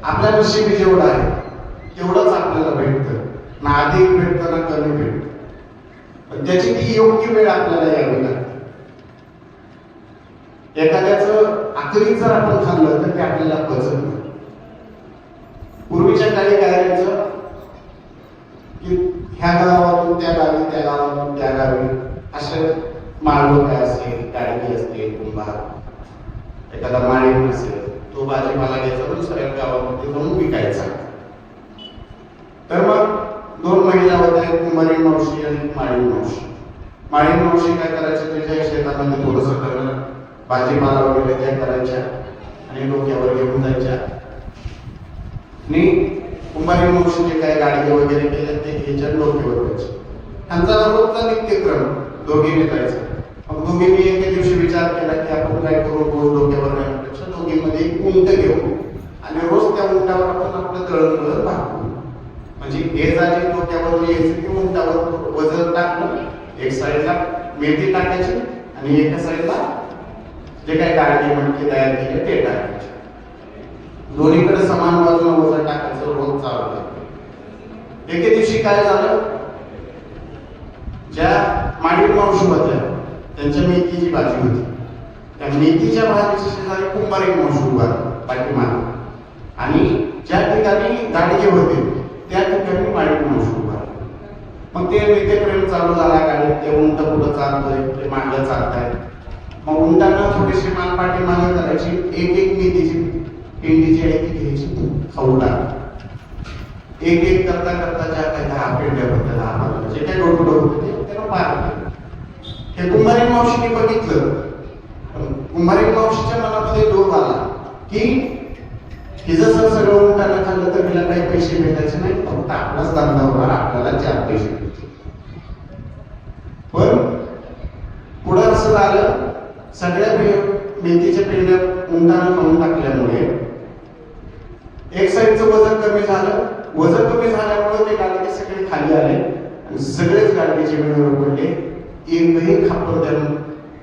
आपल्या नशिबी जेवढं आहे तेवढंच आपल्याला भेटतं, ना अधिक भेटतं ना कमी भेटतं. पण त्याची ती योग्य वेळ आपल्याला यावी लागते. एखाद्याचं आखरी जर आपण खाल्लं तर ते आपल्याला पचत नाही. पूर्वीच्या काळी काय करायचं की ह्या गावातून त्या गावी, त्या गावातून त्या गावी असे माळव काय असेल, गाडगी असते, कुंभार एखादा माळी असेल, तो भाजीपाला घ्यायचा पण दुसऱ्या गावामध्ये जाऊन विकायचा. तर मग दोन महिला होत्या, कुंभारी मावशी आणि माळी मावशी. माळी मावशी काय करायचे, त्याच्या शेतामध्ये थोडंसं ठरवलं भाजीपाला वगैरे त्या करायच्या आणि डोक्यावर घेऊन जायच्या. आणि कुंभारी मावशीचे काय गाडगे वगैरे केले ते घ्यायच्या डोक्यावर द्यायचे. त्यांचा रोजचा नित्यक्रम दोघींनी जायचा. मग दोघींनी एके दिवशी विचार केला की आपण काय करू, रोज डोक्यावर नेण्यापेक्षा दोघींमध्ये एक उंट घेऊ आणि रोज त्या उंटावर आपण आपलं दळण भागू. म्हणजे हे झाली डोक्यावर यायचं की उंटावर वजन टाकलं, एक साईडला मेथी टाकायची आणि एका साईडला जे काही गाडगे मटके तयार केले ते टाकायचे. दोन्हीकडे समान बाजूला वजन टाकायचं, रोज चालू. एके दिवशी काय झालं, ज्या माडी मावशी होत्या त्यांच्या मेथीची भाजी होती. त्या मेथीच्या भाजीच्या शेजारी कुंभारी मावशी उभा पाठीमागे आणि ज्या ठिकाणी गाडगे होते त्या ठिकाणी माडी मावशी उभा. मग ते नित्यप्रेम चालू झाला गाडीत. ते उंट पुढं चालतोय, ते मागं चालताय. मग उंटानं थोडीशी मान पाठीमागे करायची, एक एक मेथीची पेंडीची आहे ती घ्यायची, खाऊ टाक. एक एक करता करता ज्या काही 10 पेंड्या होत्या, 10 जे काही डोकं होते त्यानं पार केलं. हे कुंभारी मावशीने बघितलं. कुंभारी मावशीच्या मनामध्ये लोभ आला की हिचं जर सगळं उंटानं खाल्लं तर हिला काही पैसे भेटायचे नाही, फक्त आपलाच धंदा होणार, आपल्याला 4 पैसे भेटतील. पण पुढं असं झालं, सगळ्या मेथीच्या पेंड्या उंटानं खाऊन टाकल्यामुळे एक साईडचं वजन कमी झालं. वजन कमी झाल्यामुळे ते गाडगे सगळे खाली आले आणि सगळेच गाडगे जमिनीवर पडले. एकही खापर त्यानं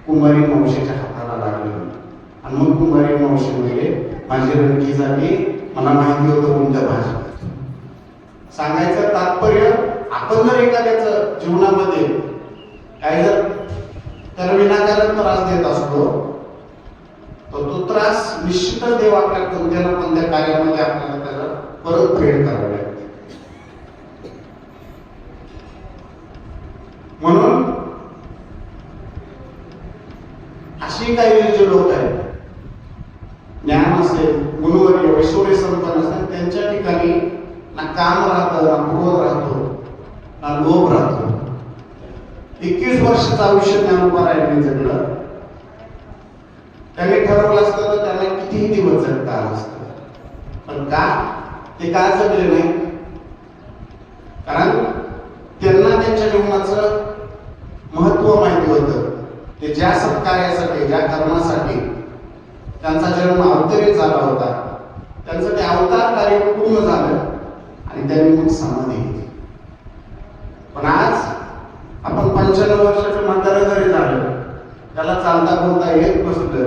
कुंभारी मावशीच्या हाताला लागलं. आणि मग कुंभारी मावशी म्हणजे माझी रणकी झाली, मला माहिती होतं कोणत्या भाषेत. सांगायचं तात्पर्य, आपण जर एखाद्याचं जीवनामध्ये काही जर त्याला विनाकारण त्रास देत असतो तर तो त्रास निश्चितच देव आपल्या कोणत्या ना कोणत्या कार्यामध्ये आपल्याला त्याला परतफेड करावी लागते. म्हणून अशी काही जे लोक आहेत, ज्ञान असेल, गुणवर्य ऐश्वर्य संपन्न असेल, त्यांच्या ठिकाणी ना काम राहतं, ना क्रोध राहतो, ना लोभ राहतो. 21 वर्षाचं आयुष्य ज्ञानोबारायांनी जगलं. त्यांनी ठरवलं असतं तर त्यांना कितीही दिवस जगता आलं असतं. पण का ते का जगले नाही? कारण त्यांना त्यांच्या जीवनाचं महत्व माहिती होतं ते ज्या सत्कार्यासाठी, ज्या कर्मासाठी त्यांचा जन्म अवतरित झाला होता, त्यांचं ते अवतार कार्य पूर्ण झालं आणि त्यांनी मग समाधी घेतली. पण आज आपण 95 वर्षाचे म्हातारे जरी झालं, त्याला चालता बोलता येत नसलं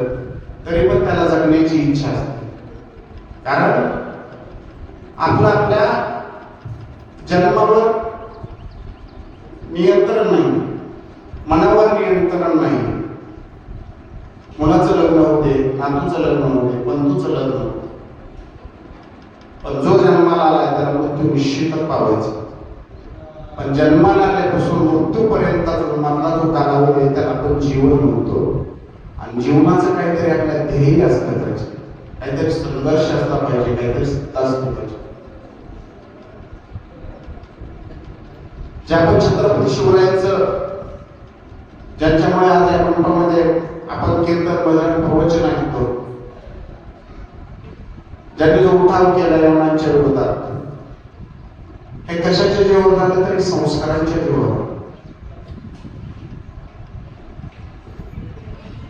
तरी पण त्याला जगण्याची इच्छा असते. कारण आपल्या जन्मावर नियंत्रण नाही, मनावर नियंत्रण नाही. मुलाचं लग्न होते, नातूचं लग्न होते, बंधूचं लग्न होते, पण जो जन्माला आलाय त्याला मृत्यू निश्चितच पावायचा. पण जन्माला आल्यापासून मृत्यूपर्यंतचा मधला जो कालावधी आहे त्याला आपण जीवन म्हणतो. आणि जीवनाचं काहीतरी आपल्या ध्येय असलं पाहिजे, काहीतरी संघर्ष असला पाहिजे, काहीतरी सत्ता असली पाहिजे. जे आपण छत्रपती शिवरायांचं, ज्यांच्यामुळे आज या मंडपामध्ये आपण कीर्तन, भजन, प्रवचन ऐकतो, ज्यांनी जो उठाव केला यवनांच्या विरोधात, हे कशाचे जीवन झालं तरी संस्कारांच्या जीवन.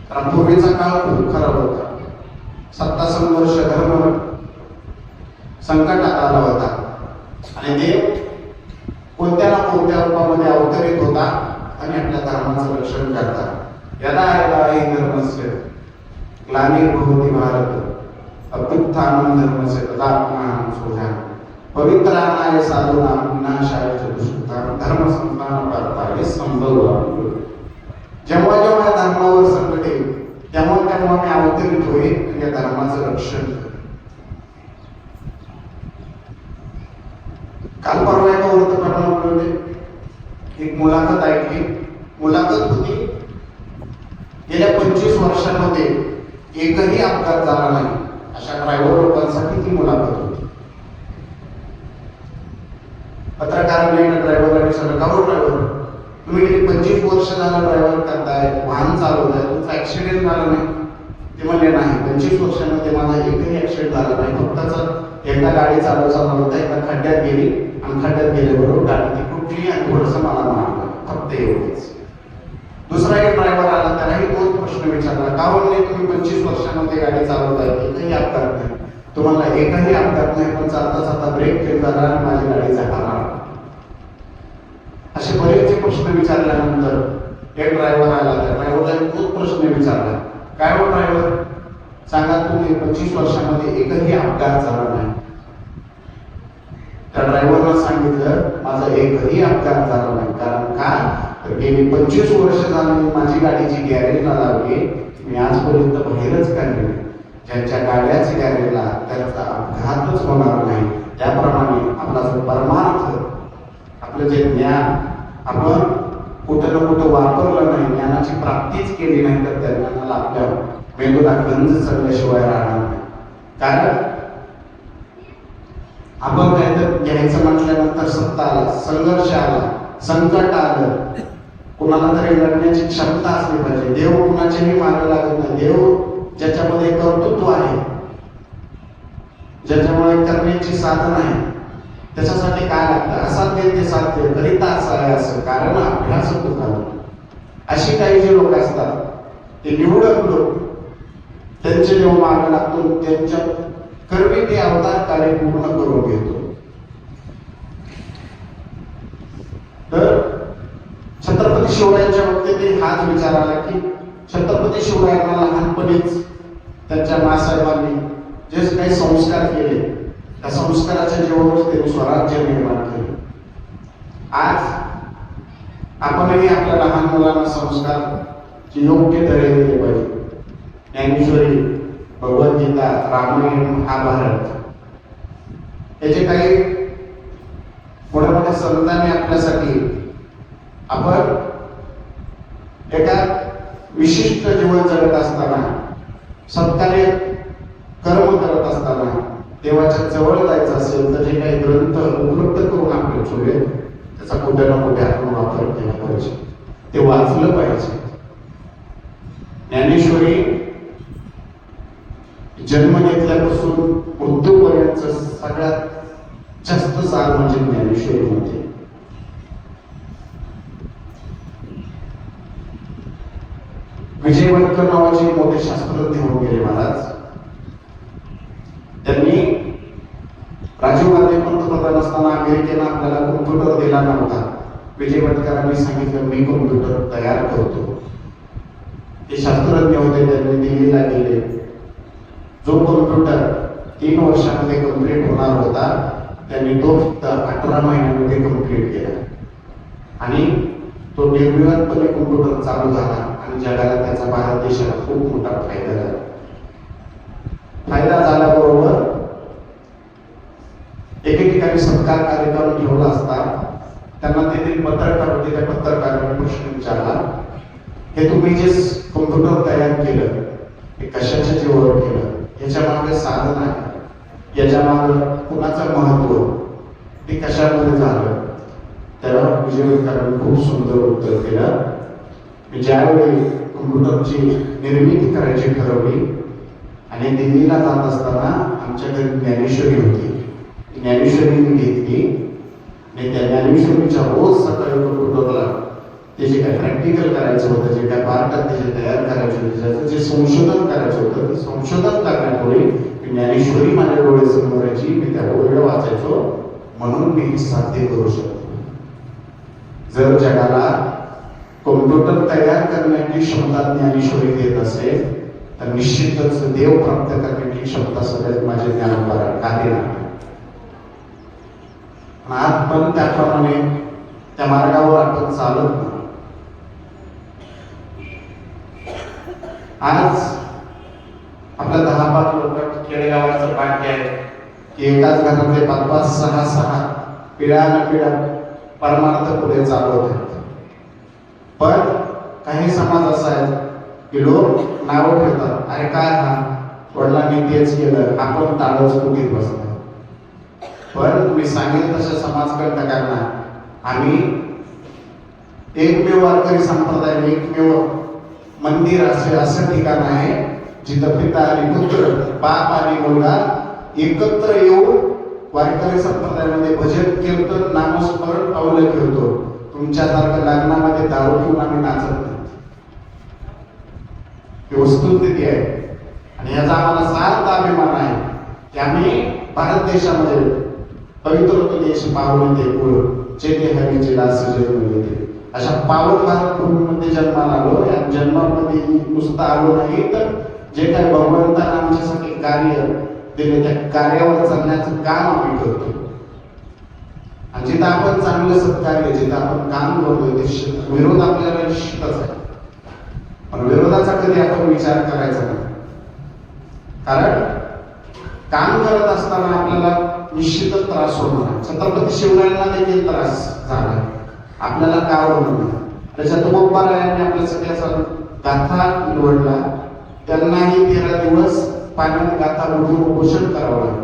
कारण पूर्वीचा काळ खूप खराब होता. सत्ता संघर्ष, धर्म संकटात आला होता आणि देव कोणत्या ना कोणत्या रूपामध्ये अवतरित होता आणि आपल्या धर्माचं रक्षण करतात. यदा यदा हि धर्मस्य ग्लानिर्भवति भारत अभ्युत्थानं धर्मस्य तदात्मानं सृजामि पवित्राणाय साधूनां विनाशाय च दुष्कृतां धर्म संस्थापनार्थाय संभवामि. जेव्हा जेव्हा या धर्मावर संकट येईल तेव्हा तेव्हा मी अवतरित होईल आणि या धर्माचं रक्षण करेन. काल परवा एका वृत्तपत्रामध्ये एक मुलाखत ऐकली. मुलाखत होती, गेल्या 25 वर्षांमध्ये एकही अपघात झाला नाही अशा ड्रायव्हर लोकांसाठी ती मुलाखत होती. पत्रकारांनी ड्रायव्हरला विचारलं, का ड्रायव्हर तुम्ही गेली 25 वर्ष झालं ड्रायव्हर करताय, वाहन चालवताय, तुमचा ऍक्सिडेंट झाला नाही? ते म्हणले नाही, 25 वर्षांमध्ये माझा एकही ऍक्सिडेंट झाला नाही. फक्त एकदा गाडी चालवताना होता, एका खड्ड्यात गेली आणि खड्ड्यात गेल्याबरोबर गाडी ती कुठली आणि थोडंसं मला मारलं, फक्त एवढेच. दुसरा एक ड्रायव्हर आला, त्यालाही तोच प्रश्न विचारला, का म्हणले तुम्ही 25 वर्षांमध्ये गाडी चालवताय, एकही अपघात नाही? तुम्हाला एकही अपघात नाही, पण चालता चालता ब्रेक फेल झाला आणि माझी गाडी झाला. असे बरेचसे प्रश्न विचारल्यानंतर एक ड्रायव्हर आला, त्या ड्रायव्हरला तोच प्रश्न विचारला, काय हो ड्रायव्हर सांगा, तुम्ही 25 वर्षांमध्ये एकही अपघात झाला नाही? त्या ड्रायव्हरला सांगितलं, माझा एकही अपघात झाला नाही. कारण का तर गेली 25 वर्ष झाली माझी गाडीची गॅरेजला लावली, मी आजपर्यंत बाहेरच काढली नाही. ज्यांच्या गाड्याच गॅरेजला त्याचा अपघातच होणार नाही. त्याप्रमाणे आपला जो परमार्थ, आपलं जे ज्ञान आपण कुठं ना कुठं वापरलं नाही, ज्ञानाची प्राप्तीच केली नाही, तर त्या ज्ञानाला आपल्या मेंदूला गंज चढल्याशिवाय राहणार नाही. कारण आपण काहीतरी घ्यायचं म्हटल्यानंतर सत्ता आला, संघर्ष आला, संकट आलं, कुणाला तरी लढण्याची क्षमता असली पाहिजे. देव कुणाच्याही मागे लागत नाही. देव ज्याच्यामध्ये कर्तृत्व आहे, ज्याच्यामुळे करण्याची साधन आहे, त्याच्यासाठी काय लागतं? असाध्य ते साध्य करिता असं आहे, असं कारण अभ्यास होतो. अशी काही जे लोक असतात ते निवडक लोक, त्यांचे जेव्हा मार्ग लागतो त्यांच्या कर्मी ते अवतार कार्य पूर्ण करून घेतो. तर छत्रपती शिवरायांच्या बाबतीत हाच विचार आला की छत्रपती शिवरायांना लहानपणीच त्यांच्या मासाहेबांनी जे काही संस्कार केले, त्या संस्काराच्या जीवावर त्यांनी स्वराज्य निर्माण केले. आज आपणही आपल्या लहान मुलांना संस्कार योग्य धडे दिले पाहिजे. ज्ञानेश्वरी, भगवद्गीता, रामायण, महाभारत याचे काही मोठ्या मोठ्या संतांनी आपल्यासाठी, आपण एका विशिष्ट जीवन जगत असताना, सत्कार्य कर्म करत असताना, देवाच्या जवळ जायचं असेल तर जे काही ग्रंथ उपलब्ध करून आपले ठेवले त्याचा कुठे ना कुठे आपण वापर केला पाहिजे, ते वाचलं पाहिजे. ज्ञानेश्वरी जन्म घेतल्यापासून मृत्यूपर्यंत सगळ्यात जास्त सार म्हणजे ज्ञानेश्वरी मध्ये. विजय वडकर नावाचे मोठे शास्त्रज्ञ होऊन गेले महाराज. त्यांनी राजीव गांधी पंतप्रधान असताना अमेरिकेनं आपल्याला कॉम्प्युटर दिला नव्हता. विजय वडकरांनी सांगितलं मी कॉम्प्युटर तयार करतो. ते शास्त्रज्ञ होते, त्यांनी दिल्लीला गेले. जो कॉम्प्युटर 3 वर्षामध्ये कम्प्लीट होणार होता त्यांनी तो फक्त 18 महिन्यामध्ये कम्प्लीट केला आणि तो निर्विवादपणे कॉम्प्युटर चालू झाला आणि जगाला त्याचा भारत देशाला खूप मोठा फायदा झाला. फायदा झाल्याबरोबर एके ठिकाणी सत्कार कार्यक्रम ठेवला असता त्यांना तेथील पत्रकार होते. त्या पत्रकाराने प्रश्न विचारला, हे तुम्ही जे कॉम्प्युटर तयार केलं हे कशाच्या जीवावर केलं, याच्या मागे साधन आहे, याच्या मागे कुणाचं महत्व, ते कशामध्ये झालं. त्याला विजय वडकरांनी खूप सुंदर उत्तर दिलं. मी ज्यावेळी कॉम्प्युटरची निर्मिती करायची ठरवली आणि दिल्लीला जात असताना आमच्या घरी ज्ञानेश्वरी होती. ज्ञानेश्वरी मी घेतली आणि त्या ज्ञानेश्वरीच्या रोज सकाळी कॉम्प्युटरला ते जे काय प्रॅक्टिकल करायचं होतं, जे काय पार्टात त्याचे तयार करायचे होते, ज्याचं जे संशोधन करायचं होतं ते संशोधन करण्यापूर्वी ज्ञानेश्वरी माझ्या डोळ्यासमोर यायची. मी त्या वेळ वाचायचो म्हणून मी हे साध्य करू शकतो. जर जगाला कॉम्प्युटर तयार करण्याची क्षमता ज्ञानेश्वरी देत असेल तर निश्चितच देव प्राप्त करण्याची क्षमता सगळ्यात माझे ज्ञानोबा काही नाही. आज पण त्याप्रमाणे त्या मार्गावर आपण चालत नाही. आज आपल्या 10-5 लोक खेडेगावाचं भाग्य आहे की एकाच घरातले 5-5, 6-6 पिढ्यानपिढ्या परमार्थ पुढे चालवत आहेत. पण काही समाज असा आहे की लोक नावं ठेवतात, अरे काय हा वडिलांनी तेच केलं, आपण टाळच कुठे बसतो. पण मी सांगेल तशा समाजकंटकांना आम्ही एकमेव वारकरी संप्रदाय, एकमेव मंदिर असं ठिकाण आहे जिथं पिता आणि पुत्र, बाप आणि मुलगा एकत्र येऊन वारकरी संप्रदायामध्ये भजन कीर्तन नामस्मरण पावलं ठेवतो. तुमच्यासारखं लग्नामध्ये दारू पिऊन आम्ही नाचत नाही. ही वस्तुस्थिती आहे आणि याचा आम्हाला सार्थ अभिमान आहे की आम्ही भारत देशामध्ये पवित्र देश पावन ते कुळ जेथे हरीचे दास जन्मले ते अशा पावन भारत भूमीमध्ये जन्माला आलो. या जन्मामध्ये नुसतं आलो नाही तर जे काही भगवंतांना आमच्यासाठी कार्य दिले त्या कार्यावर चालण्याचं काम आम्ही करतो. आणि जिथं आपण चांगलं सत्कार्य, जिथं आपण काम करतोय ते विरोध आपल्याला निश्चितच आहे. पण विरोधाचा कधी आपण विचार करायचा नाही. कारण काम करत असताना आपल्याला निश्चितच त्रास होणार. छत्रपती शिवरायांना देखील त्रास झाला, आपल्याला का होणार. त्याच्या तुकोबारायांनी आपल्या सगळ्याचा गाथा निवडला. त्यांनाही 13 दिवस पाण्यात गाथा उडून उपोषण करावं लागलं.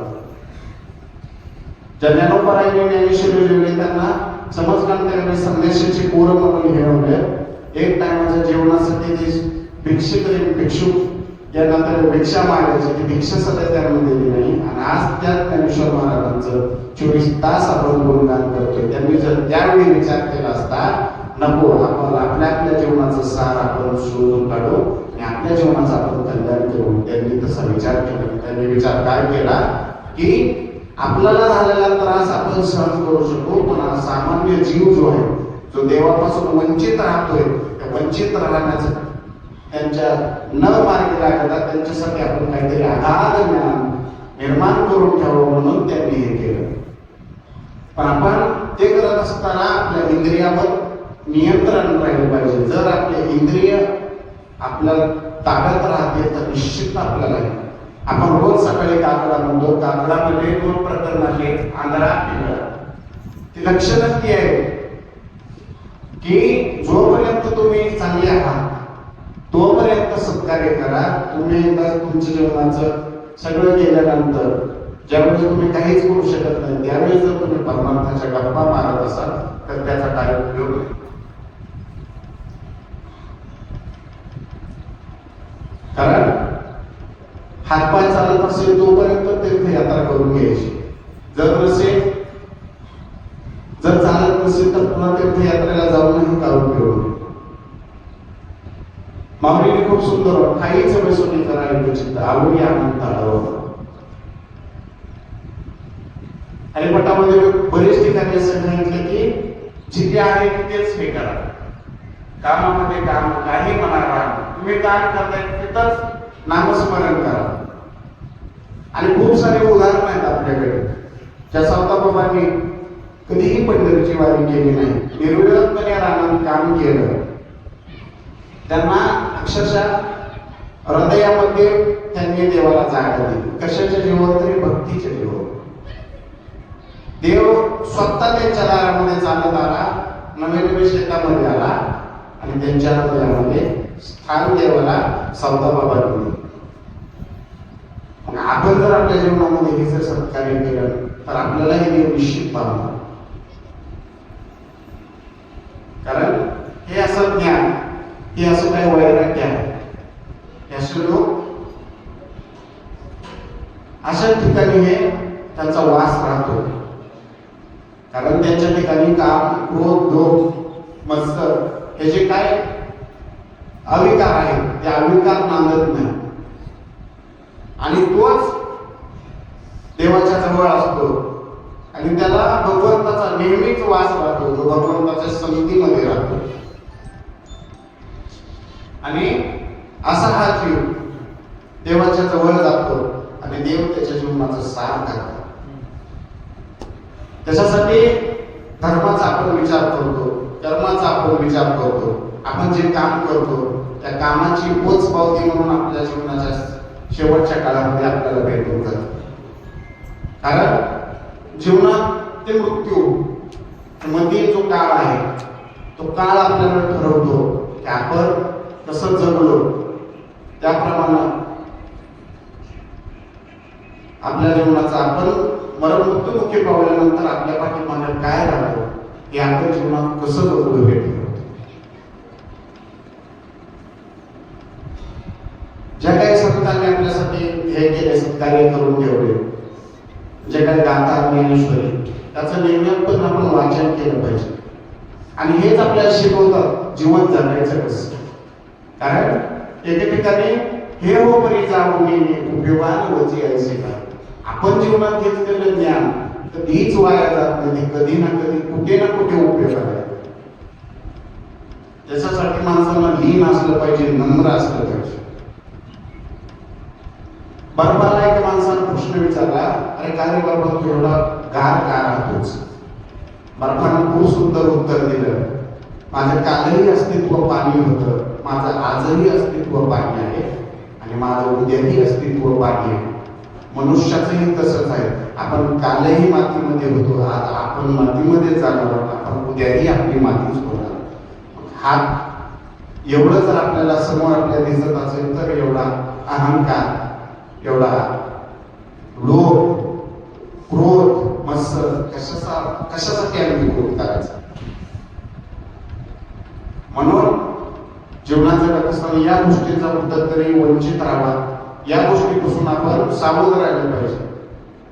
ज्ञानोबारायांनी ज्ञानेश्वरी लिहिली, त्यांना समजकांतरांनी संदेशाची पोरं म्हणून घेऊन एक टायमाच्या जेवणासाठी ते भिक्षुक यानंतर भिक्षा मागायची, ती भिक्षा सध्या त्यांना दिली नाही. आणि आज त्या ज्ञानेश्वर महाराजांचं 24 तास आपण गुणगान करतोय. त्यांनी जर त्यावेळी विचार केला असता, नको आपण आपल्या जीवनाचं सार आपण शोधून काढू आणि आपल्या जीवनाचं आपण कल्याण करू, त्यांनी तसा विचार केला. त्यांनी विचार काय केला की आपल्याला झालेला त्रास आपण सहन करू शकू, पण सामान्य जीव जो आहे, जो देवापासून वंचित राहतोय, त्या वंचित राहण्याचं त्यांच्या न मार्गी लागतात त्यांच्यासाठी आपण काहीतरी अगाध ज्ञान निर्माण करून ठेवावं म्हणून त्यांनी हे केलं. पण आपण ते करत असताना आपल्या इंद्रियावर नियंत्रण राहिलं पाहिजे. जर आपले इंद्रिय आपल्या ताब्यात राहते तर निश्चित आपल्याला आपण रोज सकाळी काकडा म्हणतो. काकडामध्ये 2 प्रकरण आहेत, आंधळा पिवळा. ती लक्षणं ती आहे की जोपर्यंत तुम्ही चांगले आहात तोपर्यंत सत्कार्य करा. तुम्ही एकदा तुमच्या जीवनाचं सगळं गेल्यानंतर ज्यावेळेस तुम्ही काहीच करू शकत नाही त्यावेळेस जर तुम्ही परमार्थाच्या गप्पा मारत असाल तर त्याचा काय उपयोग नाही. कारण हातपाय चालत असेल तोपर्यंत तीर्थयात्रा करून घ्यायची. जर चालत नसेल तर पुन्हा तीर्थयात्रेला जाऊनही का उपयोग नाही. माऊलीने खूप सुंदर काहीच बसून करा चित्त आवडी आनंद आढळवा. आणि पटामध्ये बरेच ठिकाणी असं सांगितलं की जिथे आहे तिथेच हे करा. कामामध्ये काम काही म्हणा राहा, तुम्ही काम करताय तिथंच नामस्मरण करा. आणि खूप सारे उदाहरण आहेत आपल्याकडे ज्या सावताबाबांनी कधीही पंढरीची वारी केली नाही, निर्विरोधपणे रानात काम केलं. त्यांना अक्षरशः हृदयामध्ये त्यांनी देवाला जागा दिली. कशाच्या जीवावर तरी भक्तीच्या जीवावर. देव स्वतः त्यांच्या दारामध्ये चालत आला, नवे नवे शेतामध्ये आला आणि त्यांच्या हृदयामध्ये स्थान देवाला सावताबाबा दिले. आपण जर आपल्या जीवनामध्ये हे जर सत्कार्य केलं तर आपल्याला हे देव निश्चित पाहणार. कारण हे असं ज्ञान, हे असं काही वैराग्य आहे. असे लोक अशा ठिकाणी हे त्यांचा वास राहतो. कारण त्यांच्या ठिकाणी काम, क्रोध, लोभ, मत्सर हे जे काय अविकार आहेत ते अविकार नांदत नाही. आणि तोच देवाच्या जवळ असतो आणि त्याला भगवंताचा नेहमीच वास राहतो, जो भगवंताच्या संगतीमध्ये राहतो. आणि असा हा जीव देवाच्या जवळ जातो आणि देव त्याच्या जीवनाचा सार करतो. त्याच्यासाठी धर्माचा आपण विचार करतो, कर्माचा आपण विचार करतो. आपण जे काम करतो त्या कामाची पोचपावती म्हणून आपल्या जीवनाच्या शेवटच्या काळामध्ये आपल्याला भेटून जातं. कारण जीवनात ते मृत्यू मध्ये जो काळ आहे तो काळ आपल्याला ठरवतो की आपण कसं जगलो त्याप्रमाणे आपल्या जीवनाचा आपण मृत्युमुखी पावल्यानंतर आपल्या पाठीमागे काय राहतो हे आपण जीवनात कसं जगलो हे ठरवतो. ज्या काही संतांनी आपल्यासाठी हे केले, सत्कार्य करून ठेवले, जे काही गाथा ज्ञानेश्वरी त्याचं नेहमी आपण वाचन केलं पाहिजे. आणि हेच आपल्याला शिकवतात जीवन जगायचं कसं. कारण एके ठिकाणी हे हो परी जाऊन उपयोगान वची ऐसे का. आपण जीवनात घेतलेलं ज्ञान कधीच वाया जात नाही, कधी ना कधी कुठे ना कुठे उपयोगाला येतं. त्याच्यासाठी माणसाला लीन असलं पाहिजे, नम्र असलं पाहिजे. बर्फाला एका माणसाने प्रश्न विचारला, अरे का रे बाबा तू एवढा गार का राहतोस. बर्फानं खूप सुंदर उत्तर दिलं, माझं कालही अस्तित्व पाणी होतं, माझं आजही अस्तित्व पाणी आहे आणि माझं उद्याही अस्तित्व पाणी आहे. मनुष्याचंही तसंच आहे. आपण कालही मातीमध्ये होतो, आज आपण मातीमध्ये जाणार आहोत, आपण उद्याही आपली मातीच होणार. हा एवढं जर आपल्याला समोर आपल्या दिसत असेल तर एवढा अहंकार, एवढा लोभ, क्रोध, मत्सर कशासाठी आम्ही क्रोध करायचा. म्हणून जीवनात जगत असताना या गोष्टींचा कुठंतरी वंचित राहावा, या गोष्टीपासून आपण सावध राहिलं पाहिजे.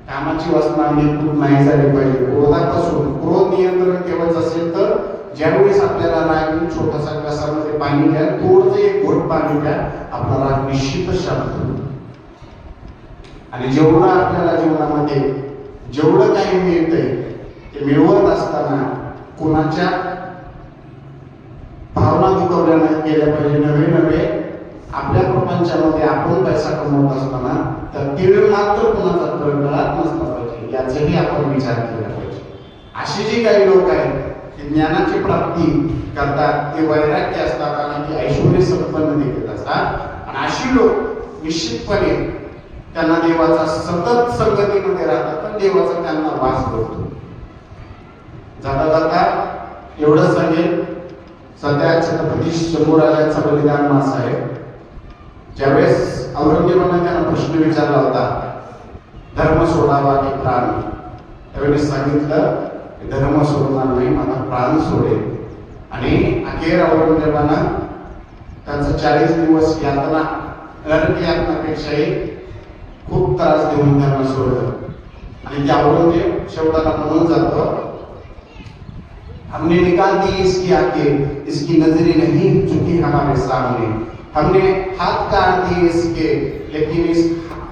कामाची वासना नियंत्रित नाही झाली पाहिजे. क्रोधापासून क्रोध नियंत्रण ठेवायचं असेल तर ज्यावेळेस आपल्याला राग येईल, छोटासा ग्लासामध्ये पाणी घ्या, थोडंसं एक घोट पाणी घ्या, आपला राग निश्चितच शांत होईल. आणि जेवढं आपल्याला जीवनामध्ये जेवढं काही मिळतंय ते मिळवत असताना कोणाच्या भावना दुखवल्या गेल्या पाहिजे. नवे नवे आपल्या प्रपंचामध्ये आपण पैसा कमवत असताना तर तीळ मात्र कोणाचा तळतळात नसला पाहिजे, याचाही आपण विचार केला पाहिजे. अशी जी काही लोक आहेत ते ज्ञानाची प्राप्ती करतात, ते वैराग्य असतात आणि ते ऐश्वर्य संपन्न देखील असतात. आणि अशी लोक निश्चितपणे त्यांना देवाचा सतत संगतीमध्ये राहतात, पण देवाचा त्यांना वास होतो. जाता जाता एवढंच सांगेल, सध्या छत्रपती शंभूराजांचा बलिदान मास आहे. ज्यावेळेस औरंगजेबाने त्यांना प्रश्न विचारला होता, धर्म सोडावा की प्राण, त्यावेळेस सांगितलं धर्म सोडणार नाही, माझा प्राण सोडेल. आणि अखेर औरंगजेबानं त्यांचा 40 दिवस यातना, नरक यातनापेक्षाही खूप त्रास देऊन त्यांना सोडलं. आणि त्या औरंगजेब शेवटाला म्हणून जातो, हमने निकाल दी इसकी आंखें, इसकी नजरें नहीं झुकी हमारे सामने, हमने हाथ काट दिए इसके, लेकिन इस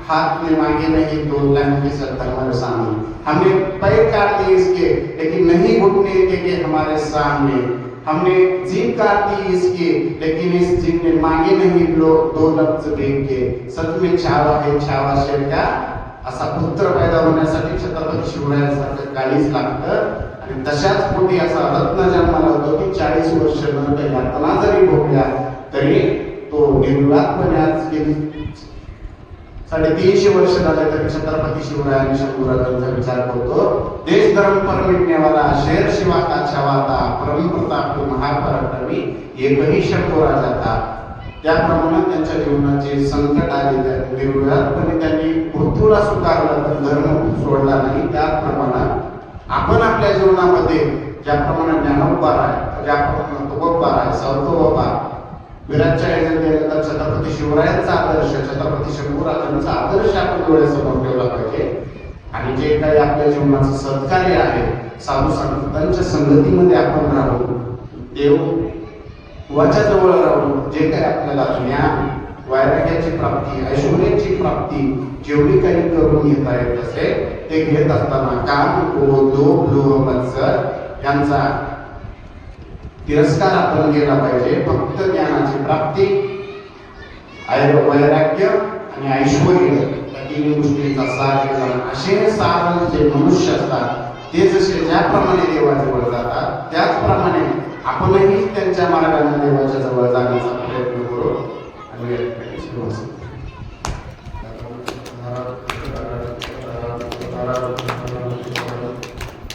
हाथ में मांगे नहीं डोलने के सत्तर हमारे सामने। हमने पैर काट दिए इसके, लेकिन नहीं घुटने टेके हमारे सामने। हमने जीभ काट दी इसकी, लेकिन इस जीभ ने मांगे नहीं दो लफ्ज भेद के। सच में छावा है, छावा शेर का असा पुत्र पैदा होण्यासाठी छत्रपती शिवरायांसारखं काळीच लागतं। आणि तशाच पोटी असा रत्न जन्माला होतो की 40 वर्ष न काही यातना जरी भोगल्या तरी तो निर्वातपणे आज गेली 350 वर्ष झाले तरी छत्रपती शिवरायांनी शंभूराजांचा विचार करतो। देश धर्म परमिटने वाला शेर शिवा का छावाता, परम प्रताप महापराक्रमी एकही शंभूराजा था। त्याप्रमाणे त्यांच्या जीवनाचे संकट आले, निर्विवादपणे त्यांनी मृत्यूला स्वीकारला, धर्म सोडला नाही। त्याप्रमाणे आपण आपल्या जीवनामध्ये ज्याप्रमाणे ज्ञानोबा आहे, ज्याप्रमाणे तुकोबा आहे, सवतोबा विराटच्या याच्यानंतर छत्रपती शिवरायांचा आदर्श, छत्रपती शंभूराजांचा आदर्श आपण डोळ्यासमोर ठेवला पाहिजे। आणि जे काही आपल्या जीवनाचं सत्कार्य आहे, साधू संतांच्या संगतीमध्ये आपण राहू, देवाच्या जवळ राहू, जे काही आपल्याला ज्ञान, वैराग्याची प्राप्ती, ऐश्वर्याची प्राप्ती जेवढी काही करून घेता येत असेल ते घेत असताना काम, क्रोध, लोभ, लोभ, मत्सर यांचा तिरस्कार आपण केला पाहिजे। फक्त ज्ञानाची प्राप्ती, वैराग्य आणि ऐश्वर्य या तिन्ही गोष्टींचा सार केला। असे सार जे मनुष्य असतात ते जसे ज्याप्रमाणे देवाजवळ जातात त्याचप्रमाणे आपणही त्यांच्या मार्गाने देवाच्या जवळ जाण्याचा प्रयत्न करू। आणि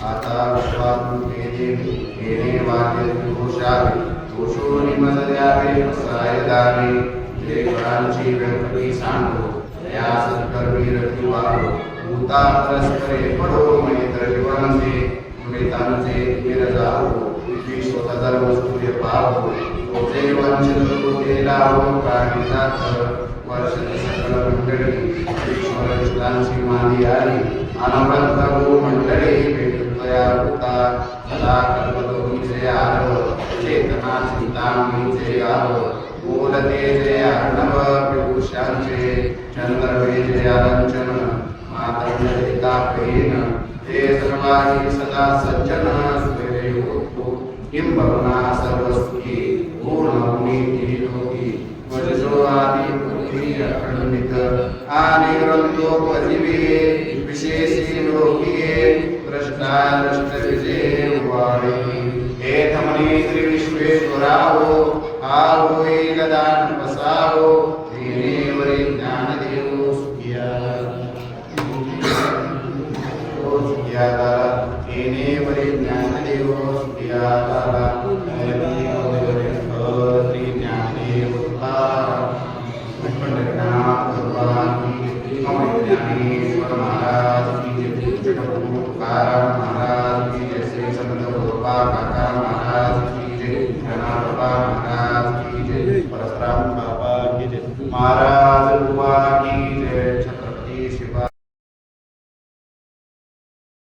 आता दोषोनिमजयावे प्रसायदावे देवांची व्यक्ती सांगो या सत्कर्मी रतिवारो भूता परस्परे पडो मैत्र जीवनसे मृतांचे विरजाओ विश्व धर्म सूर्य पावो तोचे वंचित तो लावो काढितात वर्ष सकल मंडळी ईश्वरांची मादी आली अनवरत गो मंडळी भेटतया होता सदा कल्पतोचे आरव चेतना चिंतामणीचे आरव बोलते जे अर्णव विभूषांचे चंद्रवे जे आलंचन मातृ तापेन ते सर्वाही सदा सज्जन स्वेरे होतो किंबहुना सर्वसुखी पूर्णमुनी लोकी वजसो आदि पृथ्वी अखंडित आणि ग्रंथोपजीवे विशेषी लोकीये द्रष्टा दृष्ट विजय वाणी हे धमनी श्री विश्वेश्वरावो आवोई गदान बसावो तेनेवरी ज्ञान देवो सुखिया तेनेवरी ज्ञान देवो सुखिया श्री ज्ञानेव पंडितनाथ भगवान की ज्ञानेश्वर महाराज की तुकाराम महाराज की जय, श्री संत गोपा काका महाराज की जय, बाबा महाराज की जय, परशुराम बाबा की जय महाराज।